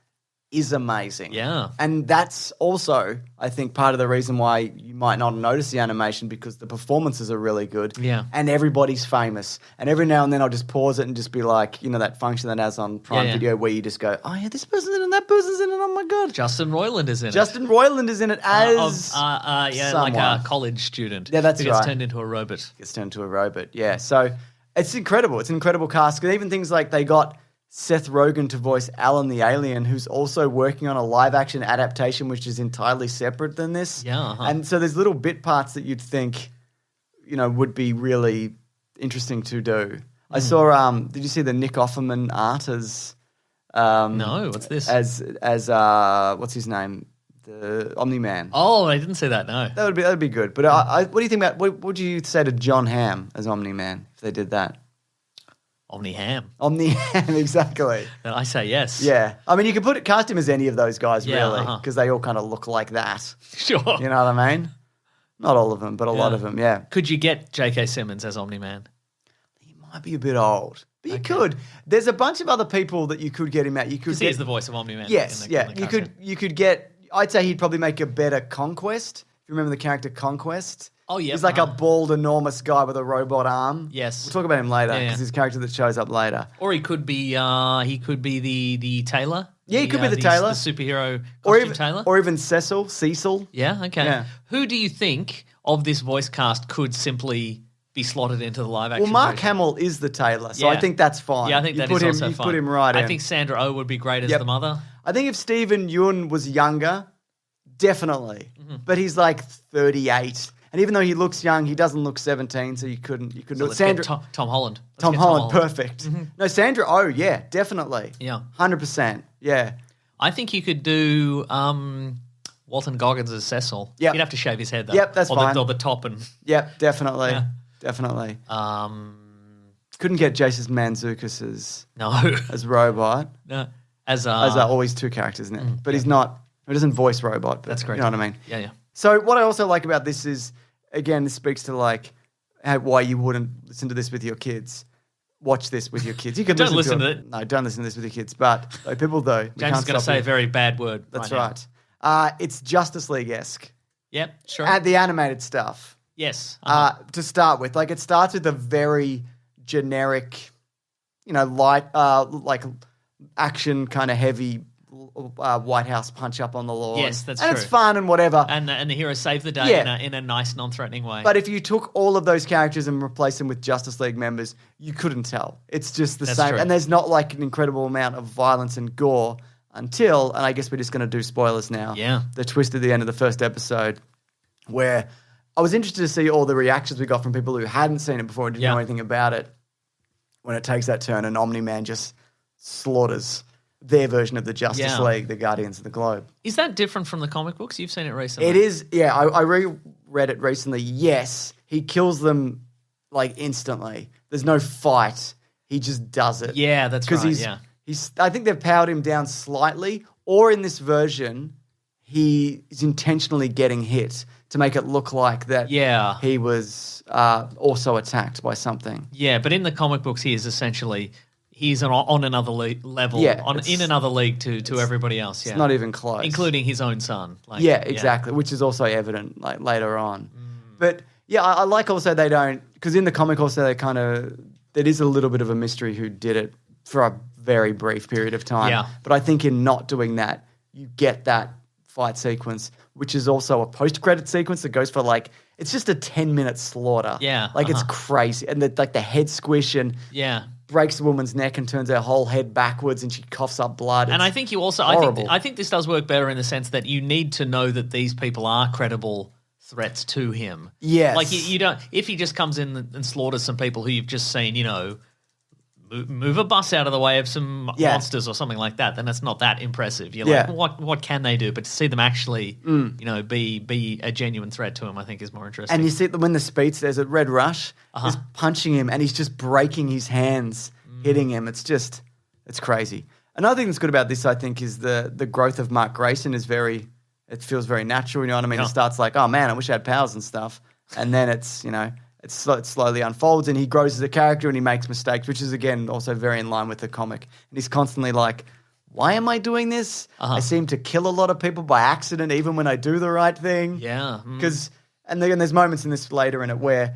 is amazing. Yeah. And that's also, I think, part of the reason why you might not notice the animation, because the performances are really good. Yeah. And everybody's famous. And every now and then I'll just pause it and just be like, you know, that function that has on Prime Yeah. Video where you just go, oh, yeah, this person's in it and that person's in it. Oh, my God. Justin Roiland is in Justin Roiland is in it it. as Like someone. a college student. Yeah, that's who gets right. turned into a robot. Gets turned to a robot. Yeah. So it's incredible. It's an incredible cast. 'Cause even things like they got Seth Rogen to voice Alan the Alien, who's also working on a live-action adaptation which is entirely separate than this. Yeah, uh-huh. And so there's little bit parts that you'd think, you know, would be really interesting to do. I saw, did you see the Nick Offerman art as... No, what's this? As what's his name? The Omni-Man. Oh, I didn't see that, no. That'd be good. But what do you think about, what would you say to John Hamm as Omni-Man if they did that? Omni-Ham. Omni-Ham, exactly. I say yes. Yeah. I mean, you could cast him as any of those guys, Yeah, really, uh-huh. because they all kind of look like that. Sure. You know what I mean? Not all of them, but a lot of them, yeah. Could you get J.K. Simmons as Omni-Man? He might be a bit old, but you could. There's a bunch of other people that you could get him at. You could Because he is the voice of Omni-Man. Yes, in the you cartoon. could get, I'd say he'd probably make a better Conquest. If you remember the character Conquest. Oh, yeah. He's like a bald, enormous guy with a robot arm. Yes. We'll talk about him later, Yeah, because yeah. his character that shows up later. Or he could be the tailor. Yeah, he could be the tailor. The superhero Or costume even, tailor. or even Cecil. Yeah, okay. Yeah. Who do you think of this voice cast could simply be slotted into the live action Well, Mark version? Hamill is the tailor, so Yeah. I think that's fine. Yeah, I think you that put is him, also you fine. put him right in. I think Sandra Oh would be great as Yep. the mother. I think if Stephen Yeun was younger, definitely. Mm-hmm. But he's like 38. And even though he looks young, he doesn't look 17, so you couldn't do So it. let's Sandra, get Tom Holland. Let's Tom get Holland, perfect. Mm-hmm. No, Sandra, oh, yeah, definitely. Yeah. 100%, yeah. I think you could do Walton Goggins as Cecil. Yep. You'd have to shave his head though. Yep, that's or fine. The, or the top and Yep, definitely. Yeah. Definitely. um Couldn't get Jason Mantzoukas no as Robot. no as Always two characters in it. But he's not, he doesn't voice Robot. But that's great. You know what I mean? Yeah. So what I also like about this is, again, this speaks to like why you wouldn't listen to this with your kids. Watch this with your kids. You can Don't listen listen to it. it. No, don't listen to this with your kids. But people do. We James can't is going to stop say you. a very bad word. That's right. now. right. It's Justice League-esque. Yep. Sure. At the animated stuff. yes. To start with, like it starts with a very generic, you know, light, like action kind of heavy White House punch up on the lawn. Yes, that's and true. it's fun and whatever. and the hero saved the day Yeah. in a nice, non-threatening way. But if you took all of those characters and replaced them with Justice League members, you couldn't tell. It's just the That's same. true. And there's not like an incredible amount of violence and gore until, and I guess we're just going to do spoilers now. Yeah. The twist at the end of the first episode where I was interested to see all the reactions we got from people who hadn't seen it before and didn't Yeah. know anything about it. When it takes that turn and Omni-Man just slaughters their version of the Justice Yeah. League, the Guardians of the Globe. Is that different from the comic books? You've seen it recently. It is, yeah. I reread it recently. Yes, he kills them like instantly. There's no fight. He just does it. Yeah, that's right. He's. I think they've powered him down slightly, or in this version, he is intentionally getting hit to make it look like that. Yeah. he was also attacked by something. Yeah, but in the comic books, he is essentially he's on another level, Yeah, in another league to everybody else. Yeah, It's not even close, including his own son. Like, Yeah, exactly. Which is also evident like later on. But yeah, I like also they don't, because in the comic also they kind of, there is a little bit of a mystery who did it for a very brief period of time. Yeah. But I think in not doing that, you get that fight sequence, which is also a post-credit sequence that goes for like, it's just a 10-minute slaughter. Yeah, Like it's crazy. And the head squish and Yeah. breaks the woman's neck and turns her whole head backwards and she coughs up blood. And I It's think you also, horrible. I think this does work better in the sense that you need to know that these people are credible threats to him. Yes. Like you don't, if he just comes in and slaughters some people who you've just seen, you know, move a bus out of the way of some Yeah. monsters or something like that, then it's not that impressive. You're Yeah. like, what can they do? But to see them actually, you know, be a genuine threat to him, I think is more interesting. And you see when the speedsters at Red Rush is punching him and he's just breaking his hands, hitting him. It's crazy. Another thing that's good about this, I think, is the growth of Mark Grayson is it feels very natural, you know what I mean? Yeah. It starts like, oh man, I wish I had powers and stuff. And then it's, you know, it slowly unfolds and he grows as a character and he makes mistakes, which is, again, also very in line with the comic. And he's constantly like, why am I doing this? I seem to kill a lot of people by accident, even when I do the right thing. Yeah. Because and then there's moments in this later in it where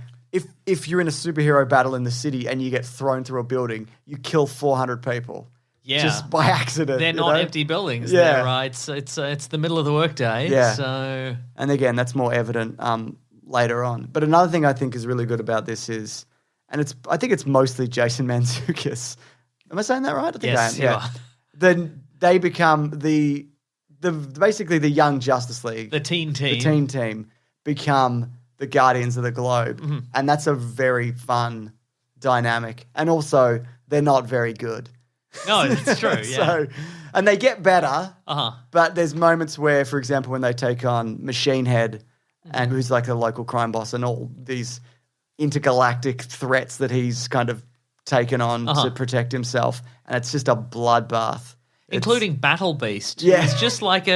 if you're in a superhero battle in the city and you get thrown through a building, you kill 400 people. Yeah. Just by accident. They're not empty buildings. Yeah. They're, right. It's the middle of the workday. Yeah. So And again, that's more evident later on. But another thing I think is really good about this is, and I think it's mostly Jason Mantzoukas. Am I saying that right? I think Yes, I am. you Yeah. are. Then they become the basically the young Justice League. the teen team. The teen team become the Guardians of the Globe. Mm-hmm. And that's a very fun dynamic. And also, they're not very good. No, it's true. Yeah. So, and they get better, Uh-huh. but there's moments where, for example, when they take on Machine Head, and who's like a local crime boss, and all these intergalactic threats that he's kind of taken on to protect himself, and it's just a bloodbath. Including Battle Beast. Yeah. It's just like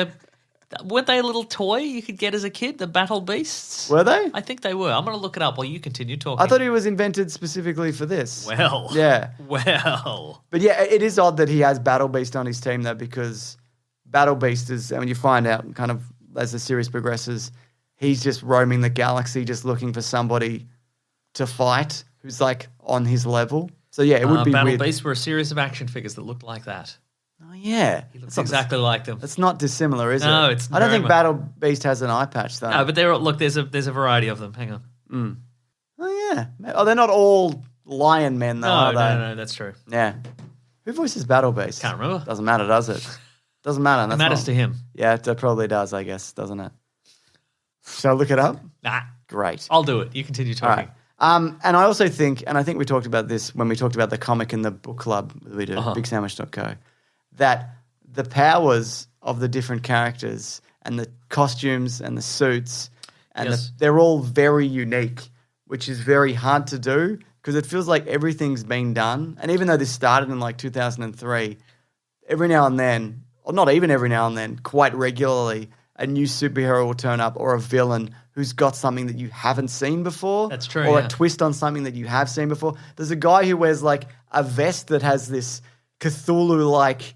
weren't they a little toy you could get as a kid, the Battle Beasts? Were they? I think they were. I'm going to look it up while you continue talking. I thought he was invented specifically for this. Well. Yeah. Well. But yeah, it is odd that he has Battle Beast on his team, though, because Battle Beast is, I mean, you find out kind of as the series progresses, he's just roaming the galaxy, just looking for somebody to fight who's like on his level. So yeah, it would be Battle weird. Beasts were a series of action figures that looked like that. Oh yeah, He looks exactly like them. That's not dissimilar, is it? No, it's I don't very think much- Battle Beast has an eye patch though. No, but there's a variety of them. Hang on. Oh yeah. Oh, they're not all lion men though, are they? No, that's true. Yeah. Who voices Battle Beast? Can't remember. Doesn't matter, does it? Doesn't matter. It matters to him. Yeah, it probably does, I guess, doesn't it? Shall I look it up? Nah, Great. I'll do it. You continue All talking. right. And I also think, and I think we talked about this when we talked about the comic and the book club that we do, bigsandwich.co, that the powers of the different characters and the costumes and the suits, and Yes. they're all very unique, which is very hard to do because it feels like everything's been done. And even though this started in like 2003, every now and then, or not even every now and then, quite regularly, a new superhero will turn up or a villain who's got something that you haven't seen before. That's true, Or yeah. a twist on something that you have seen before. There's a guy who wears like a vest that has this Cthulhu-like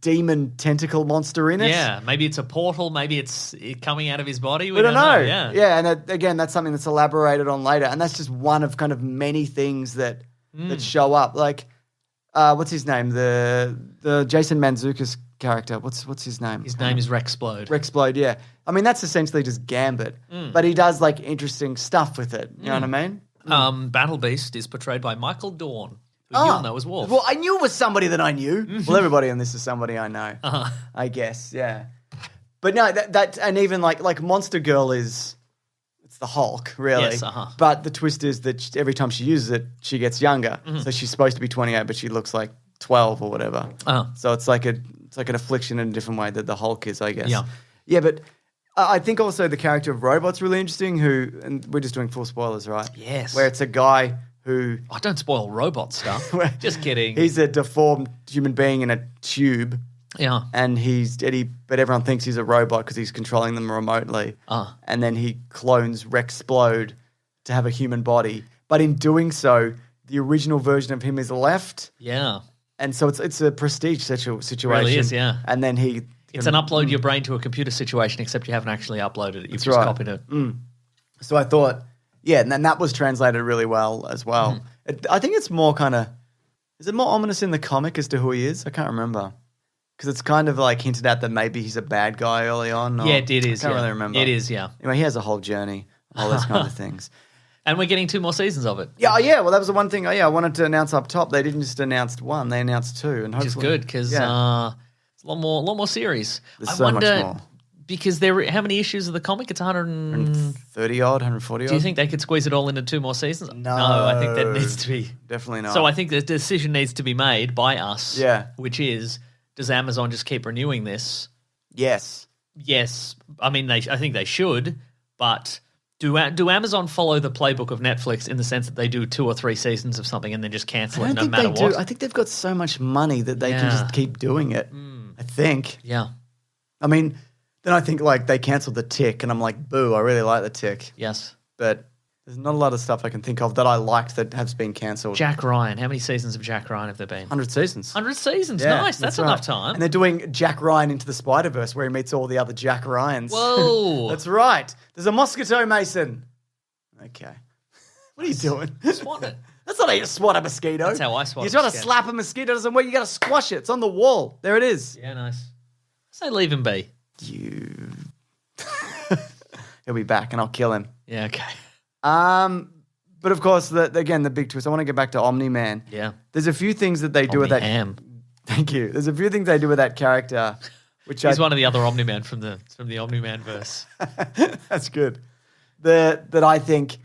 demon tentacle monster in it. Yeah, maybe it's a portal. Maybe it's coming out of his body. We don't know. Yeah. And again, that's something that's elaborated on later. And that's just one of kind of many things that show up. Like, what's his name? The Jason Mantzoukas character. What's his name? His name is Rexplode. Rexplode, yeah. I mean, that's essentially just Gambit. But he does like interesting stuff with it. You know what I mean? Battle Beast is portrayed by Michael Dorn, who you'll know as Wolf. Well, I knew it was somebody that I knew. Well, everybody on this is somebody I know. I guess, yeah. But no, that and even like Monster Girl it's the Hulk, really. Yes, But the twist is that every time she uses it, she gets younger. So she's supposed to be 28, but she looks like 12 or whatever. So it's like an affliction in a different way that the Hulk is, I guess. Yeah. Yeah, but I think also the character of Robot's really interesting. And we're just doing full spoilers, right? Yes. Where it's a guy who I don't spoil robot stuff. Just kidding. he's a deformed human being in a tube. Yeah. And but everyone thinks he's a robot because he's controlling them remotely. And then he clones Rexplode to have a human body. But in doing so, the original version of him is left. Yeah. And so it's a prestige situation. Really is, yeah. And then It's an upload your brain to a computer situation, except you haven't actually uploaded it. You've just right. copied it. So I thought, yeah, and then that was translated really well as well. I think it's more is it more ominous in the comic as to who he is? I can't remember. Because it's kind of like hinted at that maybe he's a bad guy early on. Yeah, it is. I can't really remember. It is, yeah. Anyway, he has a whole journey, all those kind of things. And we're getting 2 more seasons of it. Yeah, well, that was the one thing I wanted to announce up top. They didn't just announce one, they announced 2. And Which is good because it's a lot more series. There's so much more. Because how many issues of the comic? It's 130 odd, 140 odd. Do you think they could squeeze it all into 2 more seasons? No. I think that needs to be. Definitely not. So I think the decision needs to be made by us. Yeah. Which is, does Amazon just keep renewing this? Yes. Yes. I mean, I think they should, but do Amazon follow the playbook of Netflix in the sense that they do 2 or 3 seasons of something and then just cancel it no matter they what? do. I think they've got so much money that they can just keep doing it. I think. Yeah. I mean, then I think like they cancelled The Tick and I'm like, boo, I really like The Tick. Yes. But There's not a lot of stuff I can think of that I liked that has been cancelled. Jack Ryan. How many seasons of Jack Ryan have there been? 100 seasons. 100 seasons. Yeah, Nice. That's right. enough time. And they're doing Jack Ryan Into the Spider-Verse where he meets all the other Jack Ryans. Whoa. That's right. There's a mosquito, Mason. Okay. What are you doing? Swat it. That's not how you swat a mosquito. That's how I swat You a try to mosquito. slap a mosquito, it doesn't work. You got to squash it. It's on the wall. There it is. Yeah, nice. Say leave him be. You. He'll be back and I'll kill him. Yeah, okay. But of course, again, the big twist. I want to get back to Omni-Man. Yeah. There's a few things that they do with that. Ham. Thank you. There's a few things they do with that character, which He's one of the other Omni-Man from the Omni-Man verse. That's good. That I think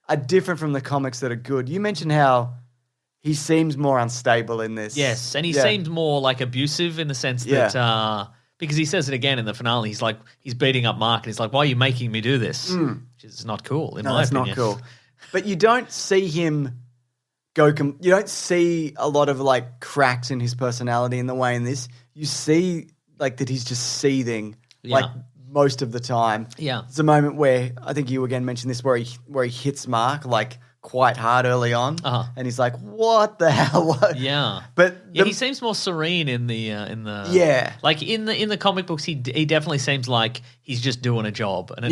are different from the comics that are good. You mentioned how he seems more unstable in this. Yes, and he Yeah. seemed more like abusive in the sense that because he says it again in the finale. He's like he's beating up Mark, and he's like, "Why are you making me do this?" Which is not cool. In No, my that's opinion. not cool. But you don't see him go. You don't see a lot of like cracks in his personality in the way in this. You see like that he's just seething like most of the time. Yeah. There's a moment where I think you again mentioned this where he hits Mark like quite hard early on, and he's like, "What the hell?" Yeah, But yeah, he seems more serene in the Yeah. like in the comic books. He definitely seems like he's just doing a job, and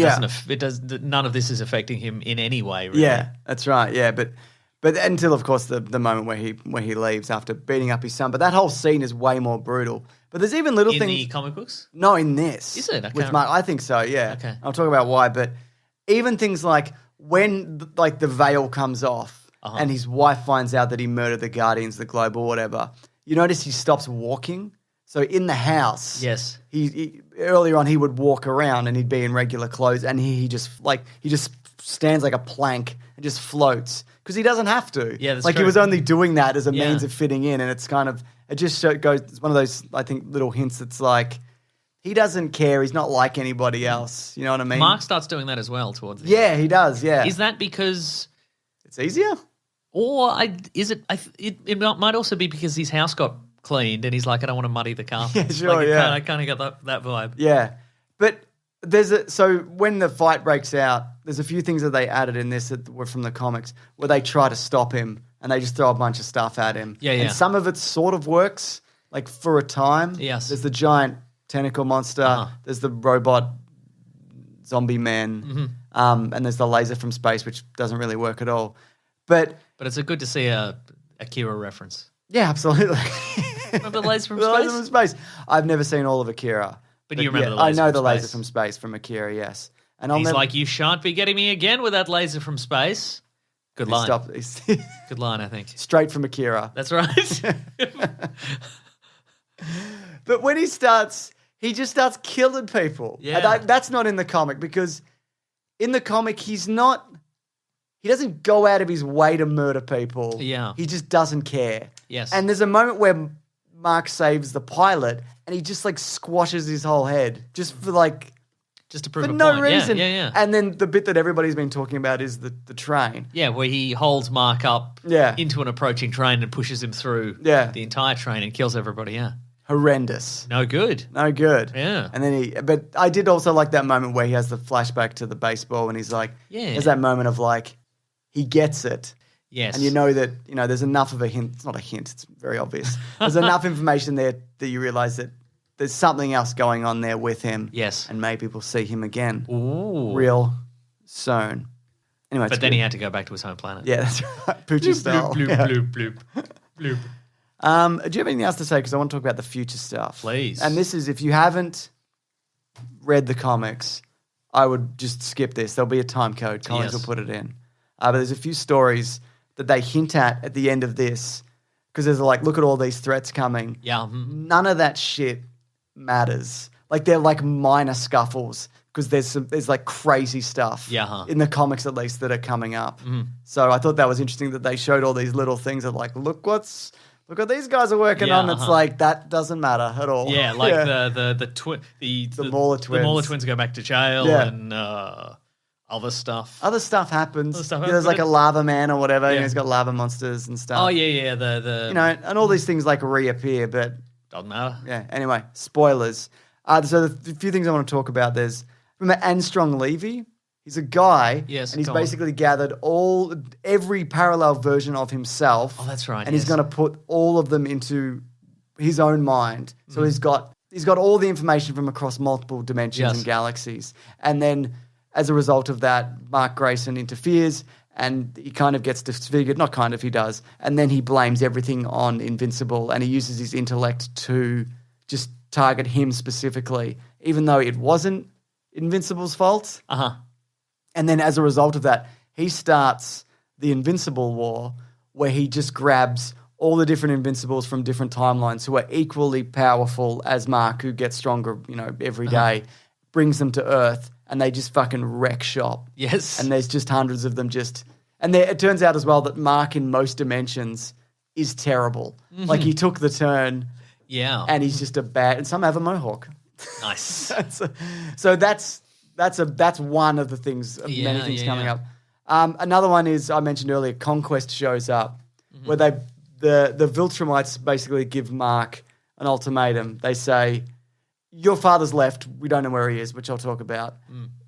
none of this is affecting him in any way. Really. Yeah, that's right. Yeah, but until of course the moment where he leaves after beating up his son. But that whole scene is way more brutal. But there's even little in things. the comic books. No, in this. Is it? I With can't Mark, I think so. Yeah. Okay. I'll talk about why. But even things like when like the veil comes off and his wife finds out that he murdered the Guardians of the Globe or whatever, you notice he stops walking. So in the house, Yes. he earlier on he would walk around and he'd be in regular clothes, and he just stands like a plank and just floats because he doesn't have to. Yeah, that's like true. he was only doing that as a Yeah. means of fitting in, and it's kind of it just goes. It's one of those I think little hints. That's like he doesn't care. He's not like anybody else. You know what I mean? Mark starts doing that as well towards the Yeah, he does. Yeah, Is that because, it's easier. or is it? It might also be because his house got cleaned and he's like, I don't want to muddy the carpet. Yeah, sure, Like, yeah. I kind of got that vibe. Yeah, but so when the fight breaks out, there's a few things that they added in this that were from the comics where they try to stop him and they just throw a bunch of stuff at him. Yeah, yeah. And some of it sort of works, like for a time. Yes. There's the giant tentacle monster. There's the robot zombie man. And there's the laser from space, which doesn't really work at all. But But it's good to see a Akira reference. yeah, absolutely. Remember the laser from The space? laser from space. I've never seen all of Akira. But you remember the I laser know from the laser space. from space from Akira, yes. And He's like, you shan't be getting me again with that laser from space. Good line. Stop. Good line, I think. Straight from Akira. That's right. But when he just starts killing people. Yeah. And that's not in the comic because in the comic, he doesn't go out of his way to murder people. Yeah. He just doesn't care. Yes. And there's a moment where Mark saves the pilot and he just like squashes his whole head just for like, Just to prove for a no point. reason. Yeah. And then the bit that everybody's been talking about is the train. Yeah, where he holds Mark up Yeah. into an approaching train and pushes him through Yeah. the entire train and kills everybody, yeah. Horrendous. No good. No good. Yeah. And then but I did also like that moment where he has the flashback to the baseball and he's like, Yeah. there's that moment of like, he gets it. Yes. And you know that, there's enough of a hint. It's not a hint. It's very obvious. There's enough information there that you realize that there's something else going on there with him. Yes. And maybe we'll see him again Ooh. real soon. Anyway, But then he had to go back to his home planet. Yeah, that's right. Poochie style. Bloop, Yeah. bloop, bloop, bloop. Do you have anything else to say? Because I want to talk about the future stuff. Please. And this is, if you haven't read the comics, I would just skip this. There'll be a time code. Collins Yes. will put it in. But there's a few stories that they hint at the end of this because there's like, look at all these threats coming. Yeah. None of that shit matters. Like they're like minor scuffles because there's like crazy stuff Yeah, in the comics at least that are coming up. So I thought that was interesting that they showed all these little things of like, look what these guys are working Yeah, on. It's like that doesn't matter at all. Yeah, like the Mauler twins. The Mauler twins go back to jail Yeah. and other stuff. Other stuff happens. Other stuff There's like a happens. lava man or whatever. Yeah. He's got lava monsters and stuff. Oh yeah, the And all these things like reappear, but doesn't matter. yeah. Anyway, spoilers. So the few things I want to talk about. Remember Armstrong Levy? He's a guy, Yes, and he's go on. basically gathered every parallel version of himself. Oh, that's right, And he's yes. going to put all of them into his own mind. So he's got all the information from across multiple dimensions Yes. and galaxies. And then as a result of that, Mark Grayson interferes and he kind of gets disfigured. Not kind of, he does. And then he blames everything on Invincible and he uses his intellect to just target him specifically, even though it wasn't Invincible's fault. Uh-huh. And then as a result of that, he starts the Invincible War where he just grabs all the different Invincibles from different timelines who are equally powerful as Mark, who gets stronger, every day, brings them to Earth, and they just fucking wreck shop. Yes. And there's just hundreds of them and it turns out as well that Mark in most dimensions is terrible. Like he took the turn Yeah. and he's just and some have a mohawk. Nice. So that's one of the things, of many things coming up. Another one is, I mentioned earlier, Conquest shows up, where the Viltrumites basically give Mark an ultimatum. They say, your father's left, we don't know where he is, which I'll talk about.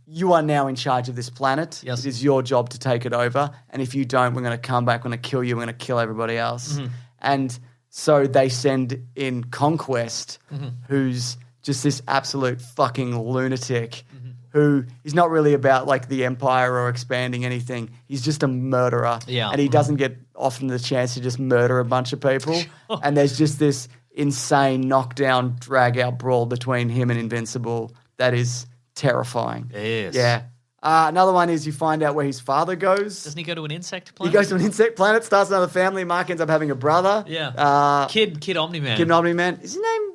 You are now in charge of this planet. Yes. It is your job to take it over. And if you don't, we're going to come back, we're going to kill you, we're going to kill everybody else. And so they send in Conquest, who's just this absolute fucking lunatic who is not really about like the empire or expanding anything. He's just a murderer. Yeah. And he doesn't get often the chance to just murder a bunch of people. And there's just this insane knockdown, drag-out brawl between him and Invincible that is terrifying. Yes. Yeah. Another one is you find out where his father goes. Doesn't he go to an insect He planet? goes to an insect planet, starts another family. Mark ends up having a brother. Yeah. Kid Omni-Man. Kid Omni-Man. Is his name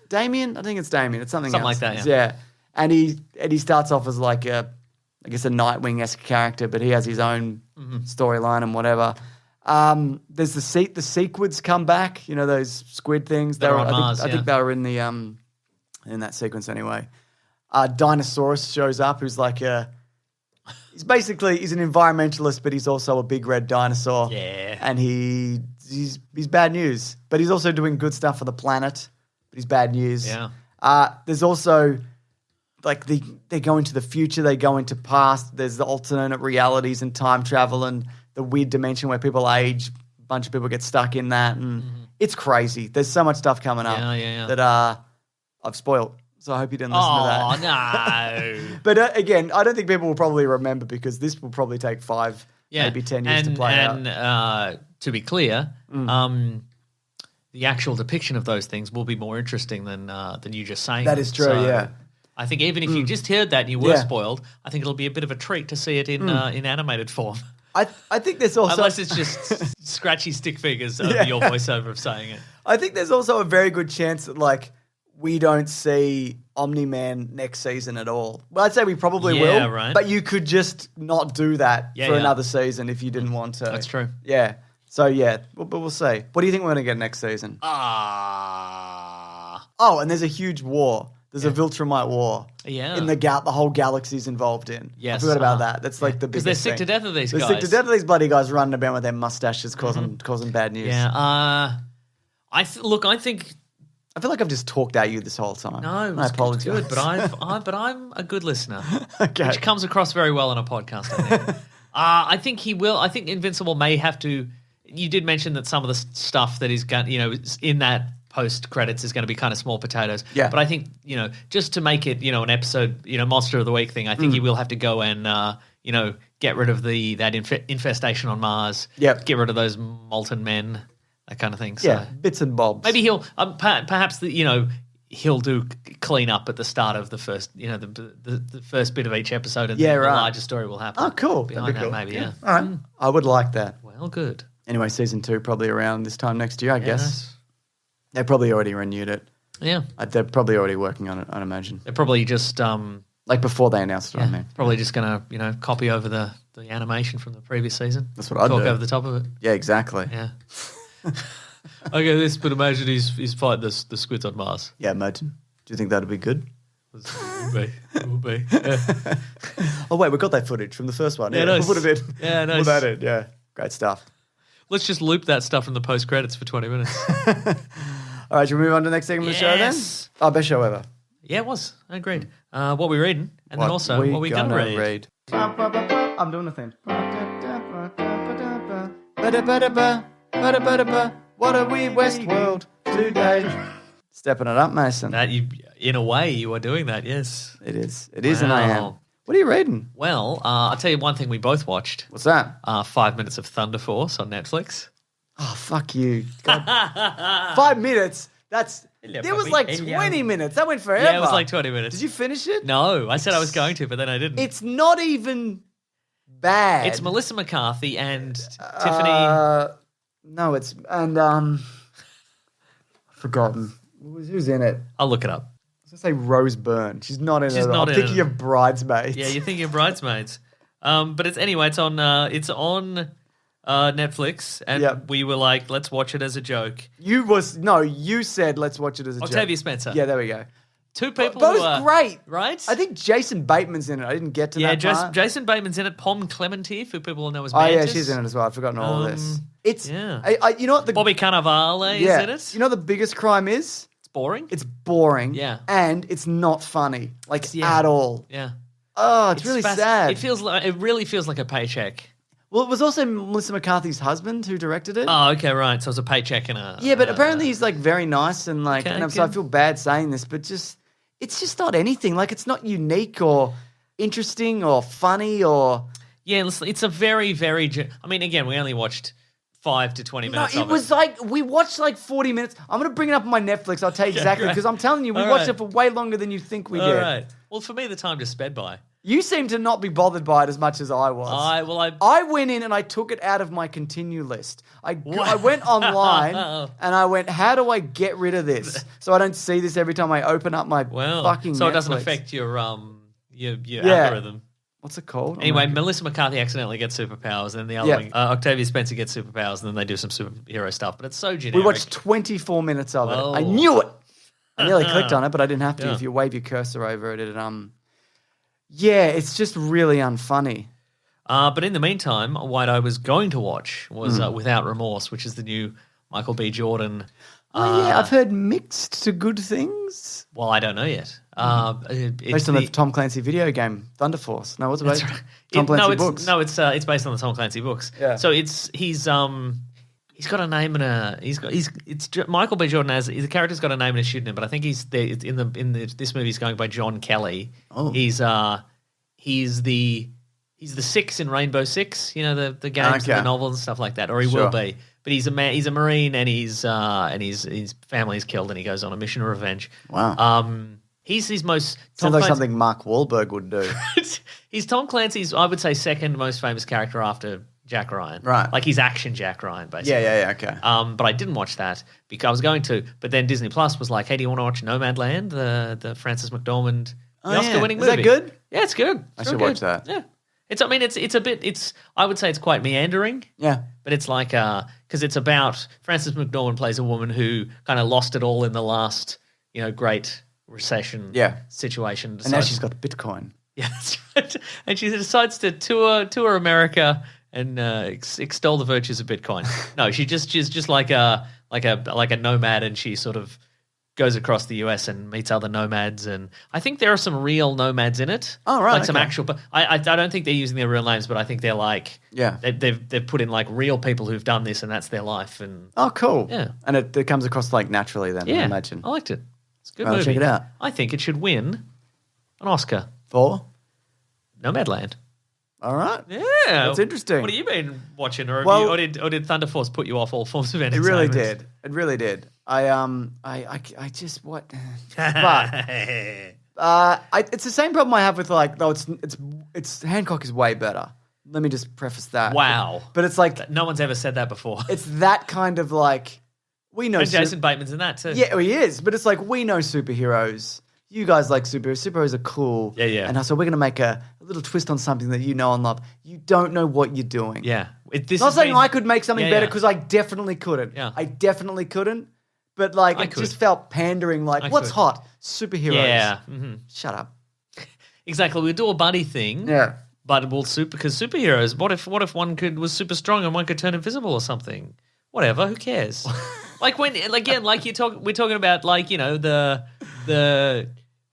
Damien? I think it's Damien. It's something Something else. like that, Yeah. And he starts off as like a Nightwing-esque character, but he has his own storyline and whatever. There's the sequids come back. Those squid things. They're on Mars, I think they were in the in that sequence anyway. Dinosaurus shows up, who's like he's an environmentalist, but he's also a big red dinosaur. Yeah. And he's bad news, but he's also doing good stuff for the planet. But he's bad news. Yeah. There's also like they go into the future, they go into past. There's the alternate realities and time travel and the weird dimension where people age. A bunch of people get stuck in that, and it's crazy. There's so much stuff coming up that I've spoiled. So I hope you didn't listen to that. Oh, no. But again, I don't think people will probably remember because this will probably take 5, maybe 10 years to play out. And to be clear, the actual depiction of those things will be more interesting than you just saying. That them. is true, So yeah. I think even if you just heard that and you were spoiled, I think it'll be a bit of a treat to see it in animated form. I think there's also... Unless it's just scratchy stick figures of your voiceover of saying it. I think there's also a very good chance that, like, we don't see Omni-Man next season at all. Well, I'd say we probably will. Right. But you could just not do that for another season if you didn't want to. That's true. Yeah. So, but we'll see. What do you think we're going to get next season? Oh, and there's a huge war. There's a Viltrumite war. Yeah. In the whole galaxy's involved in. Yes. I forgot about that. That's like the biggest Because they're sick to death of these guys. They're sick to death of these bloody guys running about with their mustaches causing bad news. Yeah. I think... I feel like I've just talked at you this whole time. No, I apologize. Good, but I'm a good listener, Okay. which comes across very well on a podcast. I think. I think he will. I think Invincible may have to. You did mention that some of the stuff that is in that post credits is going to be kind of small potatoes. Yeah. But I think just to make it an episode Monster of the Week thing, I think he will have to go and get rid of that infestation on Mars. Yep. Get rid of those molten men. That kind of thing. So Yeah, bits and bobs. maybe he'll perhaps he'll do clean up at the start of the first the first bit of each episode, and the larger story will happen. Oh, cool. Behind That'd be that, cool. maybe. Yeah. All right. I would like that. Well, good. Anyway, season 2 probably around this time next year, I guess. Nice. They probably already renewed it. Yeah. They're probably already working on it, I'd imagine. They're probably just Like before they announced it, I mean. probably just gonna copy over the animation from the previous season. That's what I'd talk do. over the top of it. Yeah, exactly. Yeah. Okay, this, but imagine he's fighting the squids on Mars. Yeah, imagine. Do you think that'd be good? It would be. Yeah. Oh, wait, we got that footage from the first one. Yeah, nice. Would have been. Yeah, nice. Put that in, yeah. Great stuff. Let's just loop that stuff from the post credits for 20 minutes. All right, should we move on to the next segment of the show then? Yes. Oh, best show ever. Yeah, it was. I agreed. What we reading, and then also what we gonna read. I'm doing the thing. What are we, Westworld, today? Stepping it up, Mason. That you, in a way, you are doing that. Yes. It is, and I am. Wow. What are you reading? Well, I'll tell you one thing we both watched. What's that? 5 minutes of Thunder Force on Netflix. Oh, fuck you. God. 5 minutes? There was like 20 minutes. That went forever. Yeah, it was like 20 minutes. Did you finish it? No, I said I was going to, but then I didn't. It's not even bad. It's Melissa McCarthy and Tiffany. No, it's and forgotten. Who's in it? I'll look it up. I was gonna say Rose Byrne. She's not in it. Not I'm in thinking it. of Bridesmaids. Yeah, you're thinking of Bridesmaids. But it's on Netflix, and Yep. we were like, let's watch it as a joke. You said let's watch it as a joke. Octavia Spencer. Yeah, there we go. Two people Both who are great. right? I think Jason Bateman's in it. I didn't get to that part. Jason Bateman's in it. Pom Clemente, who people will know as Oh Mantis. yeah, she's in it as well. I've forgotten all of this. It's yeah. you know what the Bobby Cannavale is in it. You know what the biggest crime is? It's boring. It's boring. Yeah. And it's not funny, at all. Yeah. Oh, it's really sad. It really feels like a paycheck. Well, it was also Melissa McCarthy's husband who directed it. Oh, okay, right. So it's a paycheck and a... Yeah, but apparently he's like very nice and like, Okay, so I good. feel bad saying this, but it's just not anything. Like it's not unique or interesting or funny or... Yeah, it's a very, very... I mean, again, we only watched 5 to 20 minutes No, of it was like, we watched like 40 minutes. I'm going to bring it up on my Netflix. I'll tell you exactly, great. because I'm telling you, we All watched right. it for way longer than you think we All did. right. Well, for me, the time just sped by. You seem to not be bothered by it as much as I was. I went in and I took it out of my continue list. I went online and I went, how do I get rid of this so I don't see this every time I open up my fucking so Netflix. it doesn't affect your algorithm. What's it called? Anyway, Melissa McCarthy accidentally gets superpowers, and then the other one, Octavia Spencer gets superpowers, and then they do some superhero stuff. But it's so generic. We watched 24 minutes of it. Whoa. I knew it. I nearly clicked on it, but I didn't have to. Yeah. If you wave your cursor over it, it's just really unfunny. But in the meantime, what I was going to watch was Without Remorse, which is the new Michael B. Jordan. I've heard mixed to good things. Well, I don't know yet. Based on the Tom Clancy video game, Thunder Force. No, what's it based? Tom Clancy books. It's based on the Tom Clancy books. Yeah. So he's got a name and Michael B. Jordan has the character's got a name and a pseudonym, but I think he's there this movie he's going by John Kelly. Oh. He's the 6 in Rainbow Six, you know, the games and the novels and stuff like that, or he will be. But he's a man. He's a Marine, and his family is killed, and he goes on a mission of revenge. Wow. He's his most Sounds like something Mark Wahlberg would do. He's Tom Clancy's, I would say, second most famous character after Jack Ryan. Right. Like he's action Jack Ryan, basically. Yeah, okay. But I didn't watch that because I was going to. But then Disney Plus was like, "Hey, do you want to watch Nomadland, the Frances McDormand, Oscar-winning movie?" Is that good? Yeah, it's good. I should watch that. Yeah, I would say it's quite meandering. Yeah. But it's like because it's about Frances McDormand plays a woman who kind of lost it all in the last great recession situation. And now she's got Bitcoin. Yeah, that's right. And she decides to tour America and extol the virtues of Bitcoin. No, she's just like a nomad, and she sort of goes across the US and meets other nomads. And I think there are some real nomads in it. Oh, right, like some okay. actual. But I don't think they're using their real names, but I think they're like they've put in like real people who've done this, and that's their life. And oh, cool. Yeah, and it comes across like naturally. Then I imagine. I liked it. It's a good I'll movie. check it out. I think it should win an Oscar. For Nomadland. all right. Yeah, That's interesting. What have you been watching, or, Well- or did Thunder Force put you off all forms of It entertainment? really did. It really did. I just what, but it's the same problem I have with like though it's Hancock is way better. Let me just preface that. Wow. But it's like No one's ever said that before. it's that kind of like we know And Jason Bateman's in that too. Yeah, he is. But it's like we know superheroes. You guys like superheroes. Superheroes are cool. Yeah. And so we're going to make a little twist on something that you know and love. You don't know what you're doing. Yeah. Not saying I could make something better because I definitely couldn't. Yeah. I definitely couldn't. But like I it could. just felt pandering. Like I what's could. hot? Superheroes. Yeah. Shut up. Exactly. We'll do a buddy thing. Yeah. But we'll because superheroes. What if one was super strong and one could turn invisible or something? Whatever. Who cares? Like when again, like we're talking about like the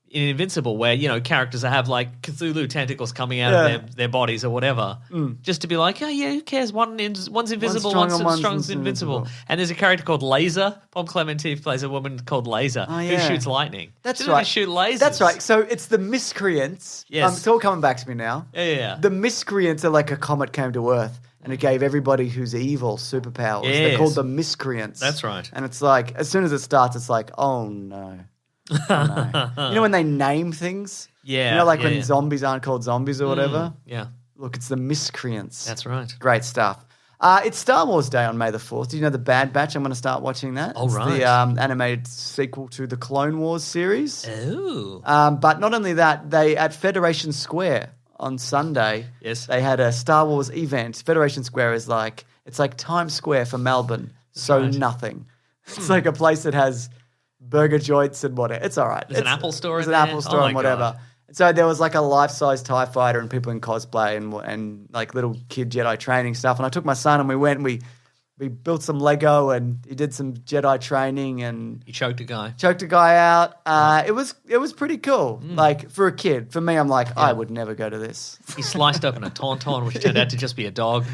in Invincible, where characters have like Cthulhu tentacles coming out of their bodies or whatever, just to be like, oh yeah, who cares? One's invisible, one's invincible. And there's a character called Laser. Bob Clemente plays a woman called Laser who shoots lightning. That's she right. Doesn't shoot lasers. That's right. So it's the miscreants. Yes. It's all coming back to me now. Yeah. The miscreants are like a comet came to Earth. And it gave everybody who's evil superpowers. Yes. They're called the miscreants. That's right. And it's like, as soon as it starts, it's like, oh no. Oh, no. You know when they name things? Yeah. You know, like when zombies aren't called zombies or whatever? Yeah. Look, it's the miscreants. That's right. Great stuff. It's Star Wars Day on May the 4th. Do you know The Bad Batch? I'm going to start watching that. Oh, it's right. the animated sequel to the Clone Wars series. Oh. But not only that, they at Federation Square on Sunday, they had a Star Wars event. Federation Square is like, it's like Times Square for Melbourne. Nothing. It's like a place that has burger joints and whatever. It's all right. There's an Apple store There's in an there? Apple store Oh and my whatever. God. So there was like a life-size TIE fighter and people in cosplay and like little kid Jedi training stuff. And I took my son and we went and we built some Lego and he did some Jedi training and You choked a guy. choked a guy out. It was pretty cool. Like for a kid. For me, I'm like, I would never go to this. He sliced open a tauntaun, which turned out to just be a dog.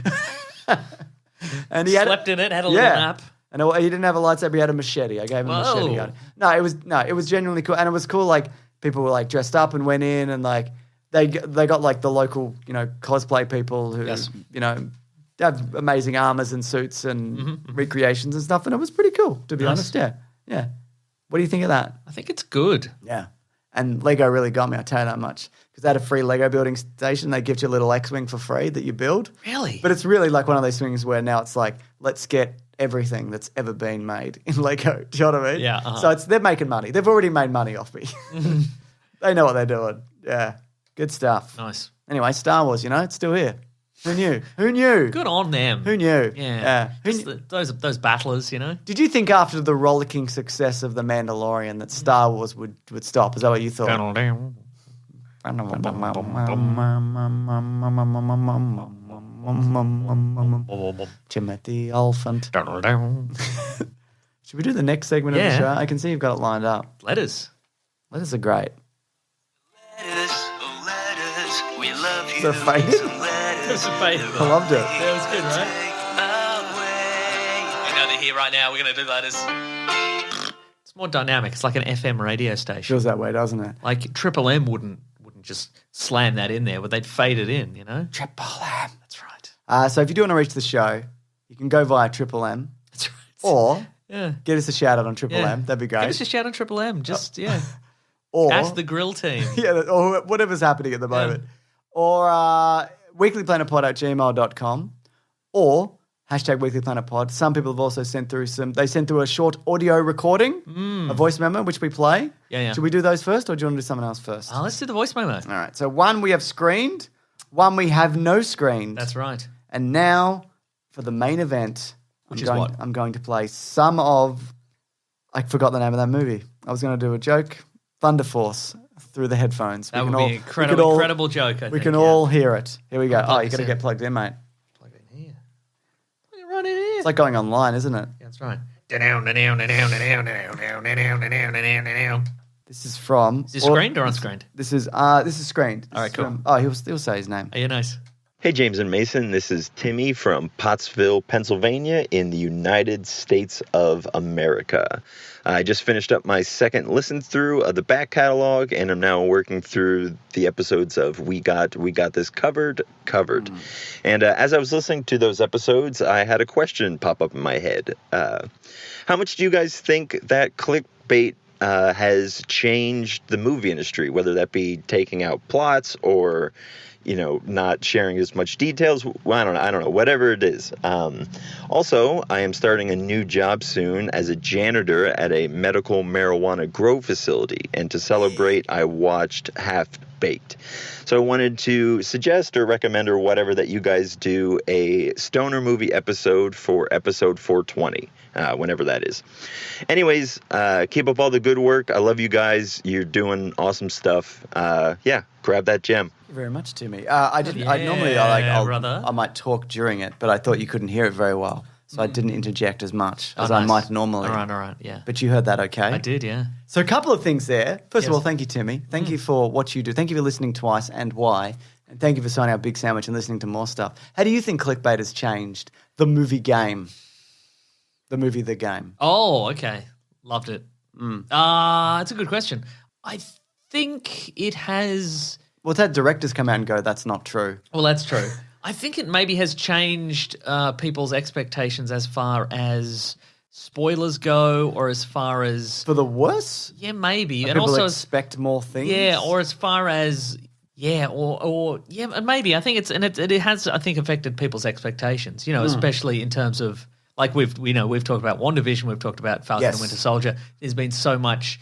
And he Slept in it, had a little nap. And he didn't have a lightsaber; he had a machete. I gave him a machete gun. It was genuinely cool, and it was cool. Like people were like dressed up and went in, and like they got like the local cosplay people who they have amazing armors and suits and recreations and stuff, and it was pretty cool to be honest. Yeah. What do you think of that? I think it's good. Yeah. And Lego really got me, I'll tell you that much. Because they had a free Lego building station. They give you a little X-Wing for free that you build. Really? But it's really like one of those things where now it's like, let's get everything that's ever been made in Lego. Do you know what I mean? Yeah. So they're making money. They've already made money off me. They know what they're doing. Yeah. Good stuff. Nice. Anyway, Star Wars, it's still here. Who knew? Who knew? Good on them. Who knew? Yeah. Those battlers, Did you think after the rollicking success of The Mandalorian that Star Wars would stop? Is that what you thought? Timothy Oliphant. Should we do the next segment of the show? I can see you've got it lined up. Letters. Letters are great. Letters, we love you. Is that faded? I loved it. That was good, right? I know they're here right now. We're going to do letters. It's more dynamic. It's like an FM radio station. Feels that way, doesn't it? Like Triple M wouldn't just slam that in there, but they'd fade it in, Triple M. That's right. So if you do want to reach the show, you can go via Triple M. That's right. Or Yeah. get us a shout out on Triple Yeah. M. That'd be great. Give us a shout on Triple M. Just, Or Ask the grill team. or whatever's happening at the moment. Or weeklyplanetpod@gmail.com or #weeklyplanetpod. Some people have also sent through a short audio recording, a voice memo, which we play. Yeah. Should we do those first or do you want to do something else first? Let's do the voice memo. All right. So one we have screened, one we have no screened. That's right. And now for the main event, I'm going to play some of, I forgot the name of that movie. I was going to do a joke, Thunder Force, through the headphones. That would be an incredible joke, I think. We can all hear it. Here we go. Plug You got this to in. get plugged in, mate. Plug it in here. Plug it right in here. It's like going online, isn't it? Yeah, that's right. This is from... Is this screened or unscreened? This is screened. All right, cool. He'll say his name. Oh, yeah, nice. Hey, James and Mason. This is Timmy from Pottsville, Pennsylvania, in the United States of America. I just finished up my second listen through of the back catalog, and I'm now working through the episodes of We Got This Covered. And as I was listening to those episodes, I had a question pop up in my head. How much do you guys think that clickbait has changed the movie industry, whether that be taking out plots or not sharing as much details? Well, I don't know, whatever it is. Also, I am starting a new job soon as a janitor at a medical marijuana grow facility. And to celebrate, I watched Half Baked. So I wanted to suggest or recommend or whatever that you guys do a stoner movie episode for episode 420, whenever that is. Anyways, keep up all the good work. I love you guys. You're doing awesome stuff. Grab that gem. Thank you very much, Timmy. I didn't. Yeah, I normally brother. I might talk during it, but I thought you couldn't hear it very well. so I didn't interject as much as Oh, I nice. might normally. All right, yeah. But you heard that okay? I did, yeah. So a couple of things there. First of Yes. all, thank you, Timmy. Thank you for what you do. Thank you for listening twice and why. And thank you for signing up Big Sandwich and listening to more stuff. How do you think clickbait has changed the movie game? The movie, the game. Oh, okay. Loved it. It's a good question. I think it has... Well, it's had directors come out and go, that's not true. Well, that's true. I think it maybe has changed people's expectations as far as spoilers go, or as far as For the worse? yeah, maybe, and People also expect more things? yeah, or as far as yeah, or yeah, and maybe I think it has I think affected people's expectations. You know, especially in terms of like we've talked about WandaVision, we've talked about Falcon Yes. and Winter Soldier. There's been so much.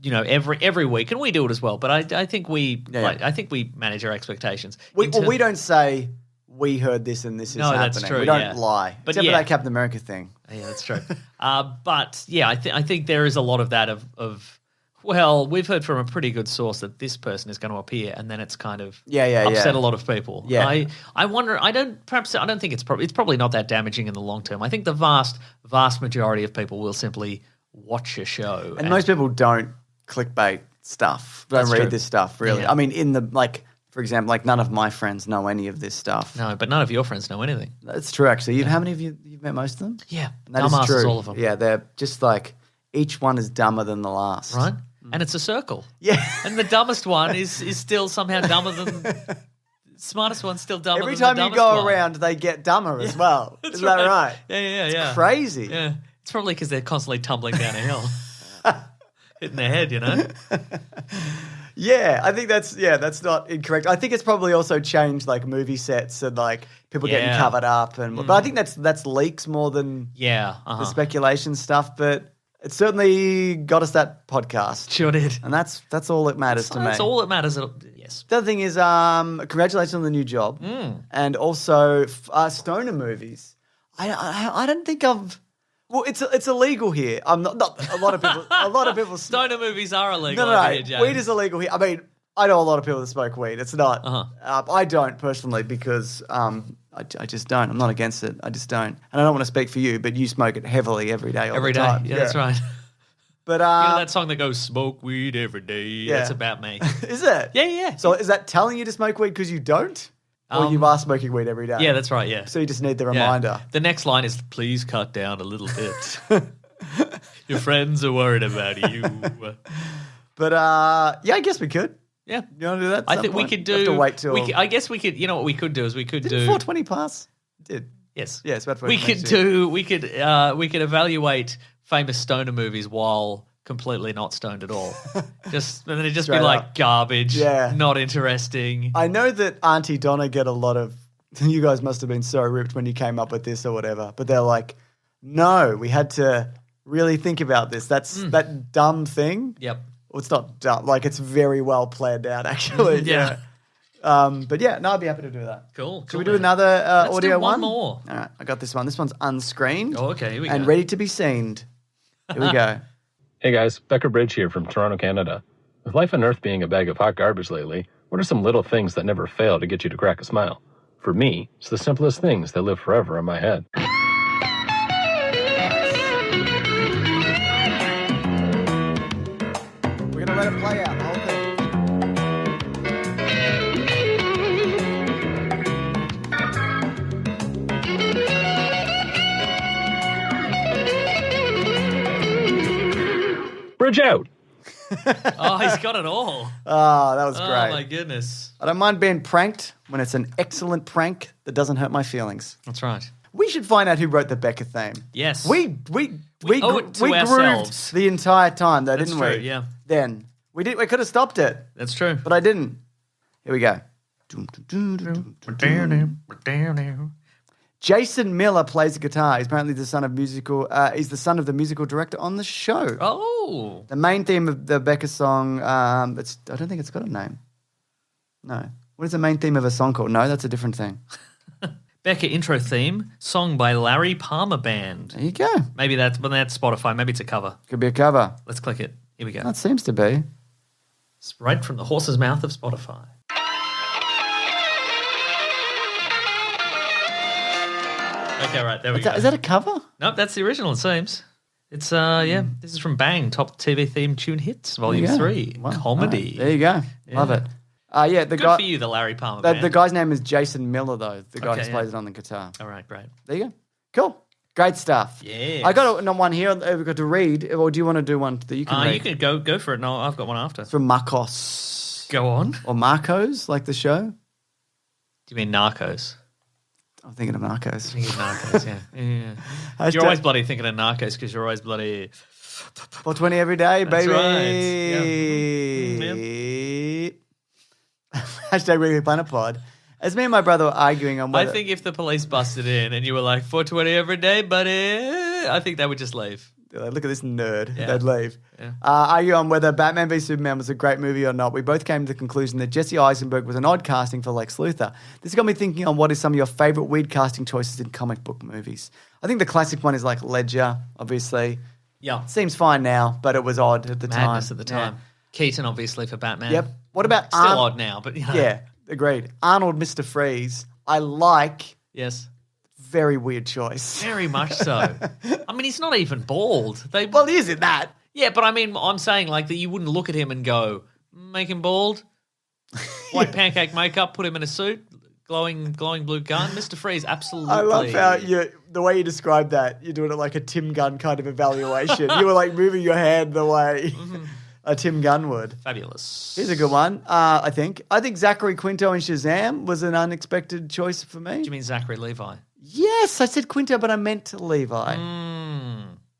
You know, every week, and we do it as well. But I think we I think we manage our expectations. We don't say we heard this and this is No, happening. that's true, We don't yeah. lie. But Except for yeah. that Captain America thing. Yeah, that's true. But yeah, I think there is a lot of that of well, we've heard from a pretty good source that this person is going to appear, and then it's kind of upset a lot of people. Yeah. I wonder. I don't think it's probably not that damaging in the long term. I think the vast majority of people will simply watch a show, And most people don't clickbait stuff. Don't That's read true. this stuff, really. Yeah. I mean, for example, like none of my friends know any of this stuff. no, but none of your friends know anything. That's true, actually. How many of you've met most of them? Yeah, And that is dumbasses, true. all of them. Yeah, they're just like, each one is dumber than the last. Right, and it's a circle. Yeah. And the dumbest one is still somehow dumber than the smartest one's still dumber Every than time the you dumbest go one. around, they get dumber as well. That's Isn't that right? Yeah. Crazy. Yeah, it's probably because they're constantly tumbling down a hill, hitting their head. You know. Yeah, I think that's not incorrect. I think it's probably also changed like movie sets and like people getting Yeah. covered up but I think that's leaks more than Yeah. the speculation stuff, but it certainly got us that podcast. Sure did. And that's all that matters to me. That's all that matters. Yes. The other thing is, congratulations on the new job, and also stoner movies. I don't think I've. Well, it's illegal here. I'm not a lot of people. A lot of people. Stoner movies are illegal. No. over here, James. Weed is illegal here. I mean, I know a lot of people that smoke weed. It's not. I don't personally because I just don't. I'm not against it. I just don't. And I don't want to speak for you, but you smoke it heavily every day. All every the day. time. Yeah, that's right. But You know that song that goes "Smoke weed every day." Yeah. That's about me. is it? Yeah. So is that telling you to smoke weed because you don't, or you are smoking weed every day? Yeah, that's right. Yeah. So you just need the Yeah. reminder. The next line is, "Please cut down a little bit. Your friends are worried about you." But yeah, I guess we could. Yeah. You want to do that? at I some think we point? could We'll do. have to wait till. I guess we could. You know what we could do is we could Did do. 420 pass? It did. Yes. Yeah, it's about We 420 could too. do. We could evaluate famous stoner movies while completely not stoned at all. And then it'd just Straight be like up. garbage. Yeah. Not interesting. I know that Auntie Donna get a lot of. You guys must have been so ripped when you came up with this or whatever. But they're like, no, we had to really think about this. That's that dumb thing. Yep. Well, it's not dumb. Like it's very well planned out, actually. Yeah. But yeah, no, I'd be happy to do that. Cool. Should we do another Let's audio do one more. All right, I got this one. This one's unscreened. Oh, okay, here we and go. ready to be seen. Here we go. Hey guys, Becker Bridge here from Toronto, Canada. With life on Earth being a bag of hot garbage lately, what are some little things that never fail to get you to crack a smile? For me, it's the simplest things that live forever in my head. We're gonna let it play out the whole thing. Bridge out! Oh, he's got it all. Oh, that was Oh great. my goodness. I don't mind being pranked when it's an excellent prank that doesn't hurt my feelings. That's right. We should find out who wrote the Becca theme. Yes. We owe it to we ourselves. grooved the entire time, though, That's didn't true, we? yeah. Then we could have stopped it, That's true. but I didn't. Here we go. Jason Miller plays the guitar. He's apparently the son of he's the son of the musical director on the show. Oh. The main theme of the Becca song, I don't think it's got a name. No. What is the main theme of a song called? No, that's a different thing. Becca intro theme, song by Larry Palmer Band. There you go. Maybe that's Spotify. Maybe it's a cover. Could be a cover. Let's click it. Here we go. That seems to be. It's right from the horse's mouth of Spotify. Okay, right, there we go. Is that a cover? Nope, that's the original, it seems. It's, this is from Bang, Top TV Theme Tune Hits, Volume 3, Wow. Comedy. Right. There you go. Love it. The Good guy, for you, the Larry Palmer the band. guy's name is Jason Miller, though. The guy Okay, who plays it on the guitar. All right, great. There you go. Cool. Great stuff. Yes. I got one here. We've got to read. Or do you want to do one that you can read? You can go for it. No, I've got one after. It's from Marcos. Go on. Or Marcos, like the show. Do you mean Narcos? I'm thinking of Narcos. I think it's Narcos, yeah. Hashtag- You're always bloody thinking of Narcos because you're always bloody... 420 every day, That's baby. Hashtag Weekly Planet Pod. As me and my brother were arguing on whether... I think if the police busted in and you were like, 420 every day, buddy, I think they would just leave. They're like, look at this nerd. Yeah. They'd leave. Yeah. Argue on whether Batman v Superman was a great movie or not. We both came to the conclusion that Jesse Eisenberg was an odd casting for Lex Luthor. This got me thinking on what is some of your favourite weird casting choices in comic book movies. I think the classic one is like Ledger, obviously. Yeah. Seems fine now, but it was odd at the time. Madness at the time. Keaton, obviously, for Batman. Yep. What about Still odd now, but you know. Yeah, agreed. Arnold, Mr. Freeze. I like. Yes. Very weird choice. Very much so. I mean, he's not even bald. Well, he is in that. Yeah, but I mean, I'm saying like that you wouldn't look at him and go, make him bald, white pancake makeup, put him in a suit, glowing blue gun. Mr. Freeze, absolutely. I love how the way you described that. You're doing it like a Tim Gunn kind of evaluation. You were like moving your hand the way a Tim Gunn would. Fabulous. Here's a good one. I think Zachary Quinto in Shazam was an unexpected choice for me. Do you mean Zachary Levi? Yes, I said Quinto, but I meant Levi.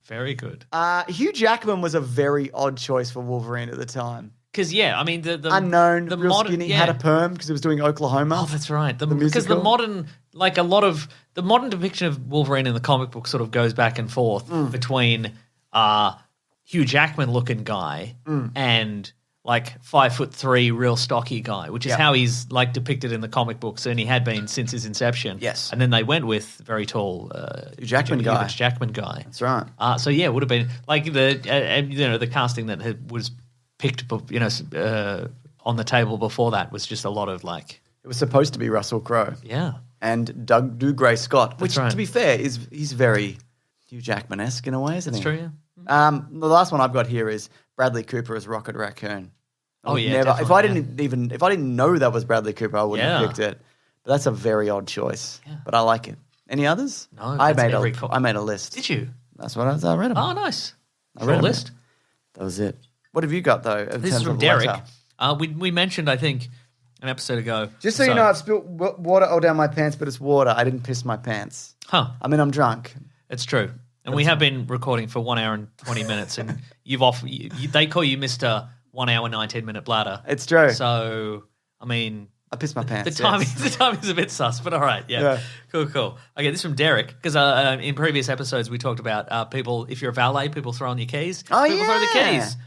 Very good. Hugh Jackman was a very odd choice for Wolverine at the time. Because, yeah, I mean, the unknown, the real modern, skinny, yeah. had a perm because he was doing Oklahoma. Oh, that's right. Because musical. the modern, like a lot of, the modern depiction of Wolverine in the comic book sort of goes back and forth between Hugh Jackman looking guy and like 5'3" real stocky guy, which is how he's like depicted in the comic books, and he had been since his inception. Yes. And then they went with very tall Hugh Jackman guy. Jackman guy. That's right. So yeah, it would have been like the casting that was picked, on the table before that was just a lot of like. It was supposed to be Russell Crowe. Yeah. And Doug Dougray Scott, which, right. to be fair, he's very Hugh Jackman-esque in a way, isn't he? That's true, yeah. The last one I've got here is Bradley Cooper as Rocket Raccoon. Oh, yeah, If I didn't know that was Bradley Cooper, I wouldn't have picked it. But that's a very odd choice. Yeah. But I like it. Any others? No, I made a list. Did you? That's what I read them. Oh, nice. I read a them. list. That was it. What have you got though? This is from Derek. We mentioned, I think, an episode ago. Just so you know, I've spilled water all down my pants, but it's water. I didn't piss my pants. Huh. I mean, I'm drunk. It's true. And we have been recording for 1 hour and 20 minutes, and they call you Mr. 1 hour, 19-minute bladder. It's true. So, I mean... I pissed my pants. The time is a bit sus, but all right. Yeah. Cool. Okay, this is from Derek, because in previous episodes we talked about people, if you're a valet, people throw on your keys. Oh, people throw the keys.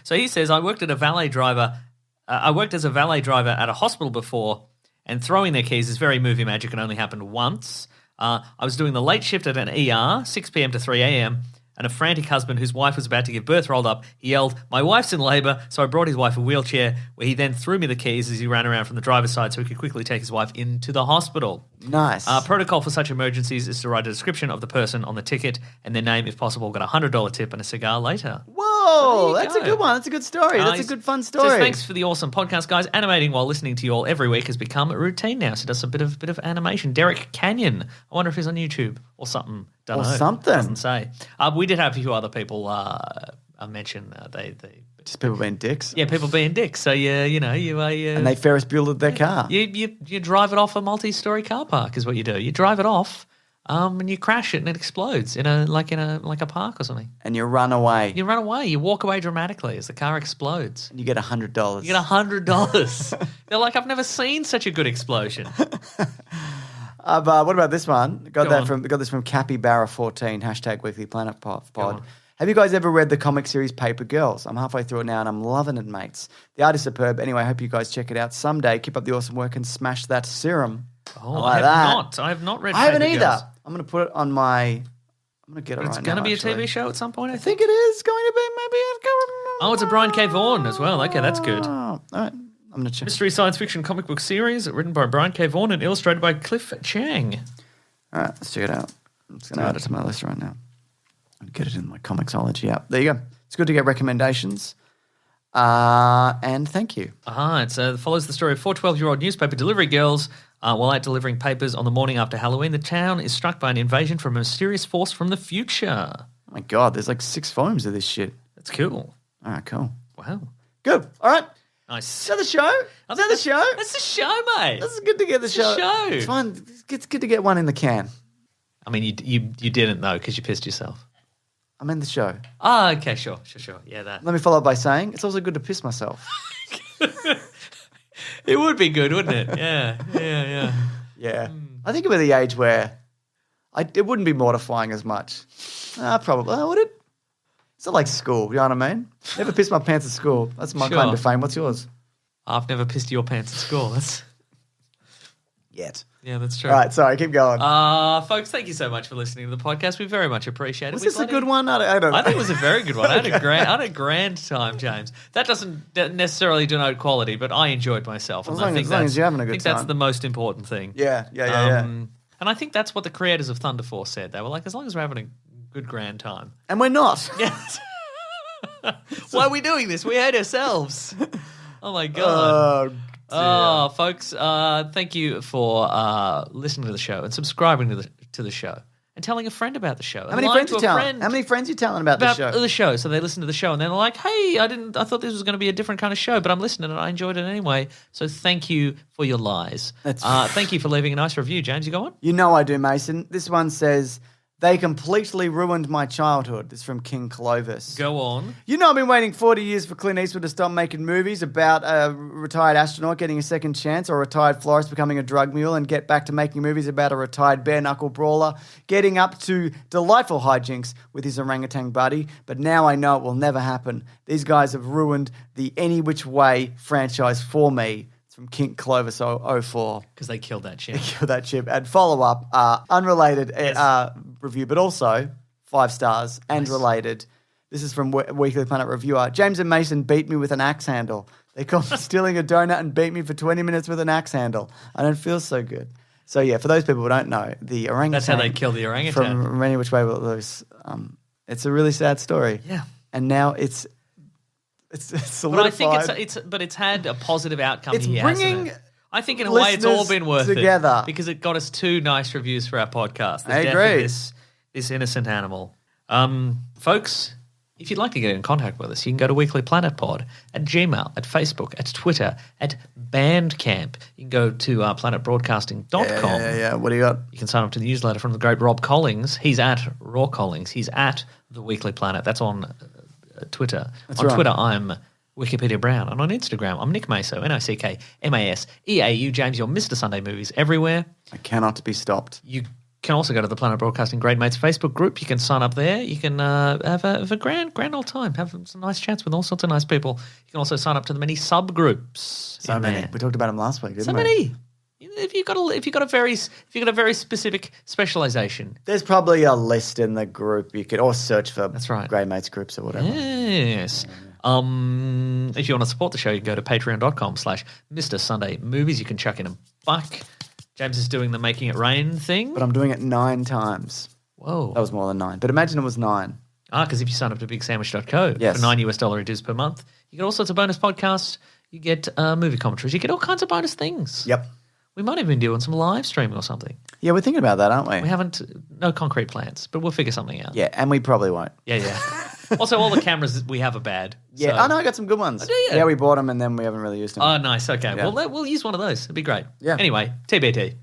So he says, I worked as a valet driver at a hospital before, and throwing their keys is very movie magic and only happened once. I was doing the late shift at an ER, 6 p.m. to 3 a.m., and a frantic husband whose wife was about to give birth rolled up. He yelled, "My wife's in labour," so I brought his wife a wheelchair, where he then threw me the keys as he ran around from the driver's side so he could quickly take his wife into the hospital. Nice. Protocol for such emergencies is to write a description of the person on the ticket and their name, if possible. Got a $100 tip and a cigar later. Whoa, So that's a good one. That's a good story. That's a good fun story. Says, thanks for the awesome podcast, guys. Animating while listening to you all every week has become a routine now. So he does a bit of animation. Derek Canyon. I wonder if he's on YouTube or something. Don't know. Something. Doesn't say. We did have a few other people mention they just people being dicks. Yeah, people being dicks. So and they Ferris Buellered their car. You drive it off a multi-story car park is what you do. You drive it off. And you crash it and it explodes in a park or something. And you run away. You run away. You walk away dramatically as the car explodes. And you get $100. You get $100. They're like, I've never seen such a good explosion. What about this one? Got Go this from Capybara14 # Weekly Planet Pod. Have you guys ever read the comic series Paper Girls? I'm halfway through it now and I'm loving it, mates. The art is superb. Anyway, I hope you guys check it out someday. Keep up the awesome work and smash that serum. Oh, I have not read. I haven't Paper either. Girls. I'm going to put it on my. I'm going to get it right now. It's going to be actually. a TV show at some point. I think it is going to be. Maybe it's going. Oh, it's a Brian K. Vaughan as well. Okay, that's good. Oh, all right. I'm going to check. Mystery science fiction comic book series written by Brian K. Vaughan and illustrated by Cliff Chang. All right, let's check it out. I'm just going to add it to my list right now. And get it in my Comixology app. There you go. It's good to get recommendations. And thank you. It follows the story of 4 12-year-old newspaper delivery girls. While out delivering papers on the morning after Halloween, the town is struck by an invasion from a mysterious force from the future. Oh, my God. There's like 6 volumes of this shit. That's cool. All right, cool. Wow. Good. All right. Nice. Is that the show? Is that the show? That's the show, mate. This is good to get the show. show. It's fun. It's good to get one in the can. I mean, you didn't, though, because you pissed yourself. I'm in the show. Ah, okay, sure. Yeah, that. Let me follow up by saying it's also good to piss myself. It would be good, wouldn't it? Yeah. Yeah. I think I'm at the age where it wouldn't be mortifying as much. Probably. Would it? It's not like school, you know what I mean? Never pissed my pants at school. That's my claim to fame. What's yours? I've never pissed your pants at school. Yet. Yeah, that's true. All right, sorry, keep going. Folks, thank you so much for listening to the podcast. We very much appreciate it. Was this a good one? I don't know. I think it was a very good one. I had a grand time, James. That doesn't necessarily denote quality, but I enjoyed myself. As long as you're having a good I think time. that's the most important thing. Yeah. And I think that's what the creators of Thunder Force said. They were like, as long as we're having a good grand time. And we're not. Yes. Why are we doing this? We hate ourselves. Oh, my God. Oh, folks, thank you for listening to the show and subscribing to the show and telling a friend about the show. How many friends you telling? How many friends you telling about the show? The show. So they listen to the show and they're like, hey, I thought this was going to be a different kind of show, but I'm listening and I enjoyed it anyway. So thank you for your lies. Thank you for leaving a nice review, James. You go on? You know I do, Mason. This one says, they completely ruined my childhood. This is from King Clovis. Go on. You know I've been waiting 40 years for Clint Eastwood to stop making movies about a retired astronaut getting a second chance or a retired florist becoming a drug mule and get back to making movies about a retired bare-knuckle brawler getting up to delightful hijinks with his orangutan buddy. But now I know it will never happen. These guys have ruined the Any Which Way franchise for me. It's from King Clovis 04. Because they killed that chip. And follow-up, unrelated review, but also 5 stars and related. This is from Weekly Planet Reviewer. James and Mason beat me with an axe handle. They caught me stealing a donut and beat me for 20 minutes with an axe handle. I don't feel so good. So, yeah, for those people who don't know, the orangutan... That's how they killed the orangutan. From Any Which Way Will It Loose. It's a really sad story. Yeah. And now it's solidified. But I think it's had a positive outcome. It's here, bringing... hasn't it? I think in a way it's all been worth together. it because it got us 2 nice reviews for our podcast. I agree. This innocent animal. Folks, if you'd like to get in contact with us, you can go to Weekly Planet Pod at Gmail, at Facebook, at Twitter, at Bandcamp. You can go to planetbroadcasting.com. Yeah. What do you got? You can sign up to the newsletter from the great Rob Collings. He's at Raw Collings. He's at The Weekly Planet. That's on Twitter. On Twitter, I'm Wikipedia Brown. And on Instagram, I'm Nick Maso, NickMaseeau. James, your Mr. Sunday Movies everywhere. I cannot be stopped. You can also go to the Planet Broadcasting Grade Mates Facebook group. You can sign up there. You can have a grand old time. Have some nice chats with all sorts of nice people. You can also sign up to the many subgroups. So many. There. We talked about them last week, didn't we? So many. If you've got a very specific specialization, there's probably a list in the group you could, or search for. That's right. Grade Mates groups or whatever. Yes. If you want to support the show, you can go to patreon.com/Mr. Sunday Movies. You can chuck in a buck. James is doing the Making It Rain thing. But I'm doing it 9 times. Whoa. That was more than 9. But imagine it was 9. Because if you sign up to bigsandwich.co yes. for $9 it is per month, you get all sorts of bonus podcasts. You get movie commentaries. You get all kinds of bonus things. Yep. We might even do some live streaming or something. Yeah, we're thinking about that, aren't we? We haven't, no concrete plans, but we'll figure something out. Yeah, and we probably won't. Yeah. Also, all the cameras that we have are bad. Yeah, so. I know I got some good ones. Oh, do you? Yeah, we bought them and then we haven't really used them. Oh, nice. Okay. Yeah. Well, we'll use one of those. It'd be great. Yeah. Anyway, TBT.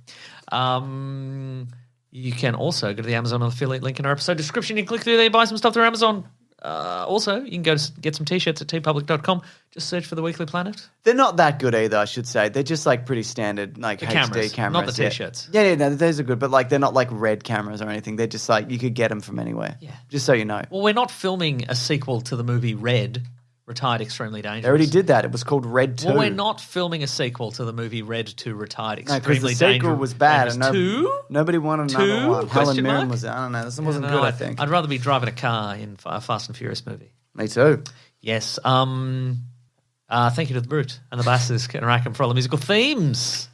You can also go to the Amazon affiliate link in our episode description. You can click through there, buy some stuff through Amazon. Also, you can go to get some T-shirts at tpublic.com. Just search for The Weekly Planet. They're not that good either, I should say. They're just like pretty standard, like The HD cameras. not the T-shirts. Yeah, no, those are good, but like they're not like red cameras or anything. They're just like you could get them from anywhere. Yeah. Just so you know. Well, we're not filming a sequel to the movie Red, Retired Extremely Dangerous. They already did that. It was called Red 2. Well, we're not filming a sequel to the movie Red 2, Retired No, Extremely because Dangerous. the sequel was bad. And Two? Nobody wanted another Two? one. Question Helen Mirren mark? was, I don't know. This one wasn't No, good, I think. I'd rather be driving a car in a Fast and Furious movie. Me too. Yes. Thank you to the Brute and the Bastards and Rackham for all the musical themes.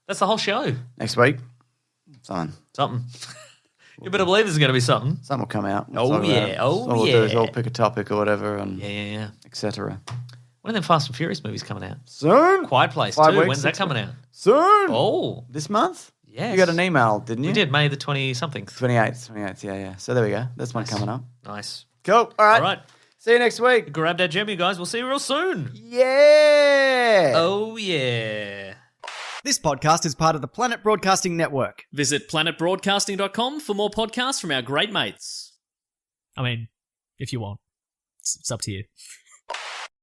That's the whole show. Next week, Something. You better believe there's going to be something. Something will come out. Oh, We'll talk about yeah. it. Oh, All we'll do is yeah. all pick a topic or whatever and Yeah. etc. When are them Fast and Furious movies coming out? Soon. Quiet Place 5 too. weeks, When's that 6 coming out? Soon. Oh, This month? yes. You got an email, didn't you? We did, May the 20-something. 28th, yeah. So there we go. That's one coming up. Nice. Cool. All right. All right. See you next week. Grab that gem, you guys. We'll see you real soon. Yeah. Oh, yeah. This podcast is part of the Planet Broadcasting Network. Visit planetbroadcasting.com for more podcasts from our great mates. I mean, if you want. It's up to you.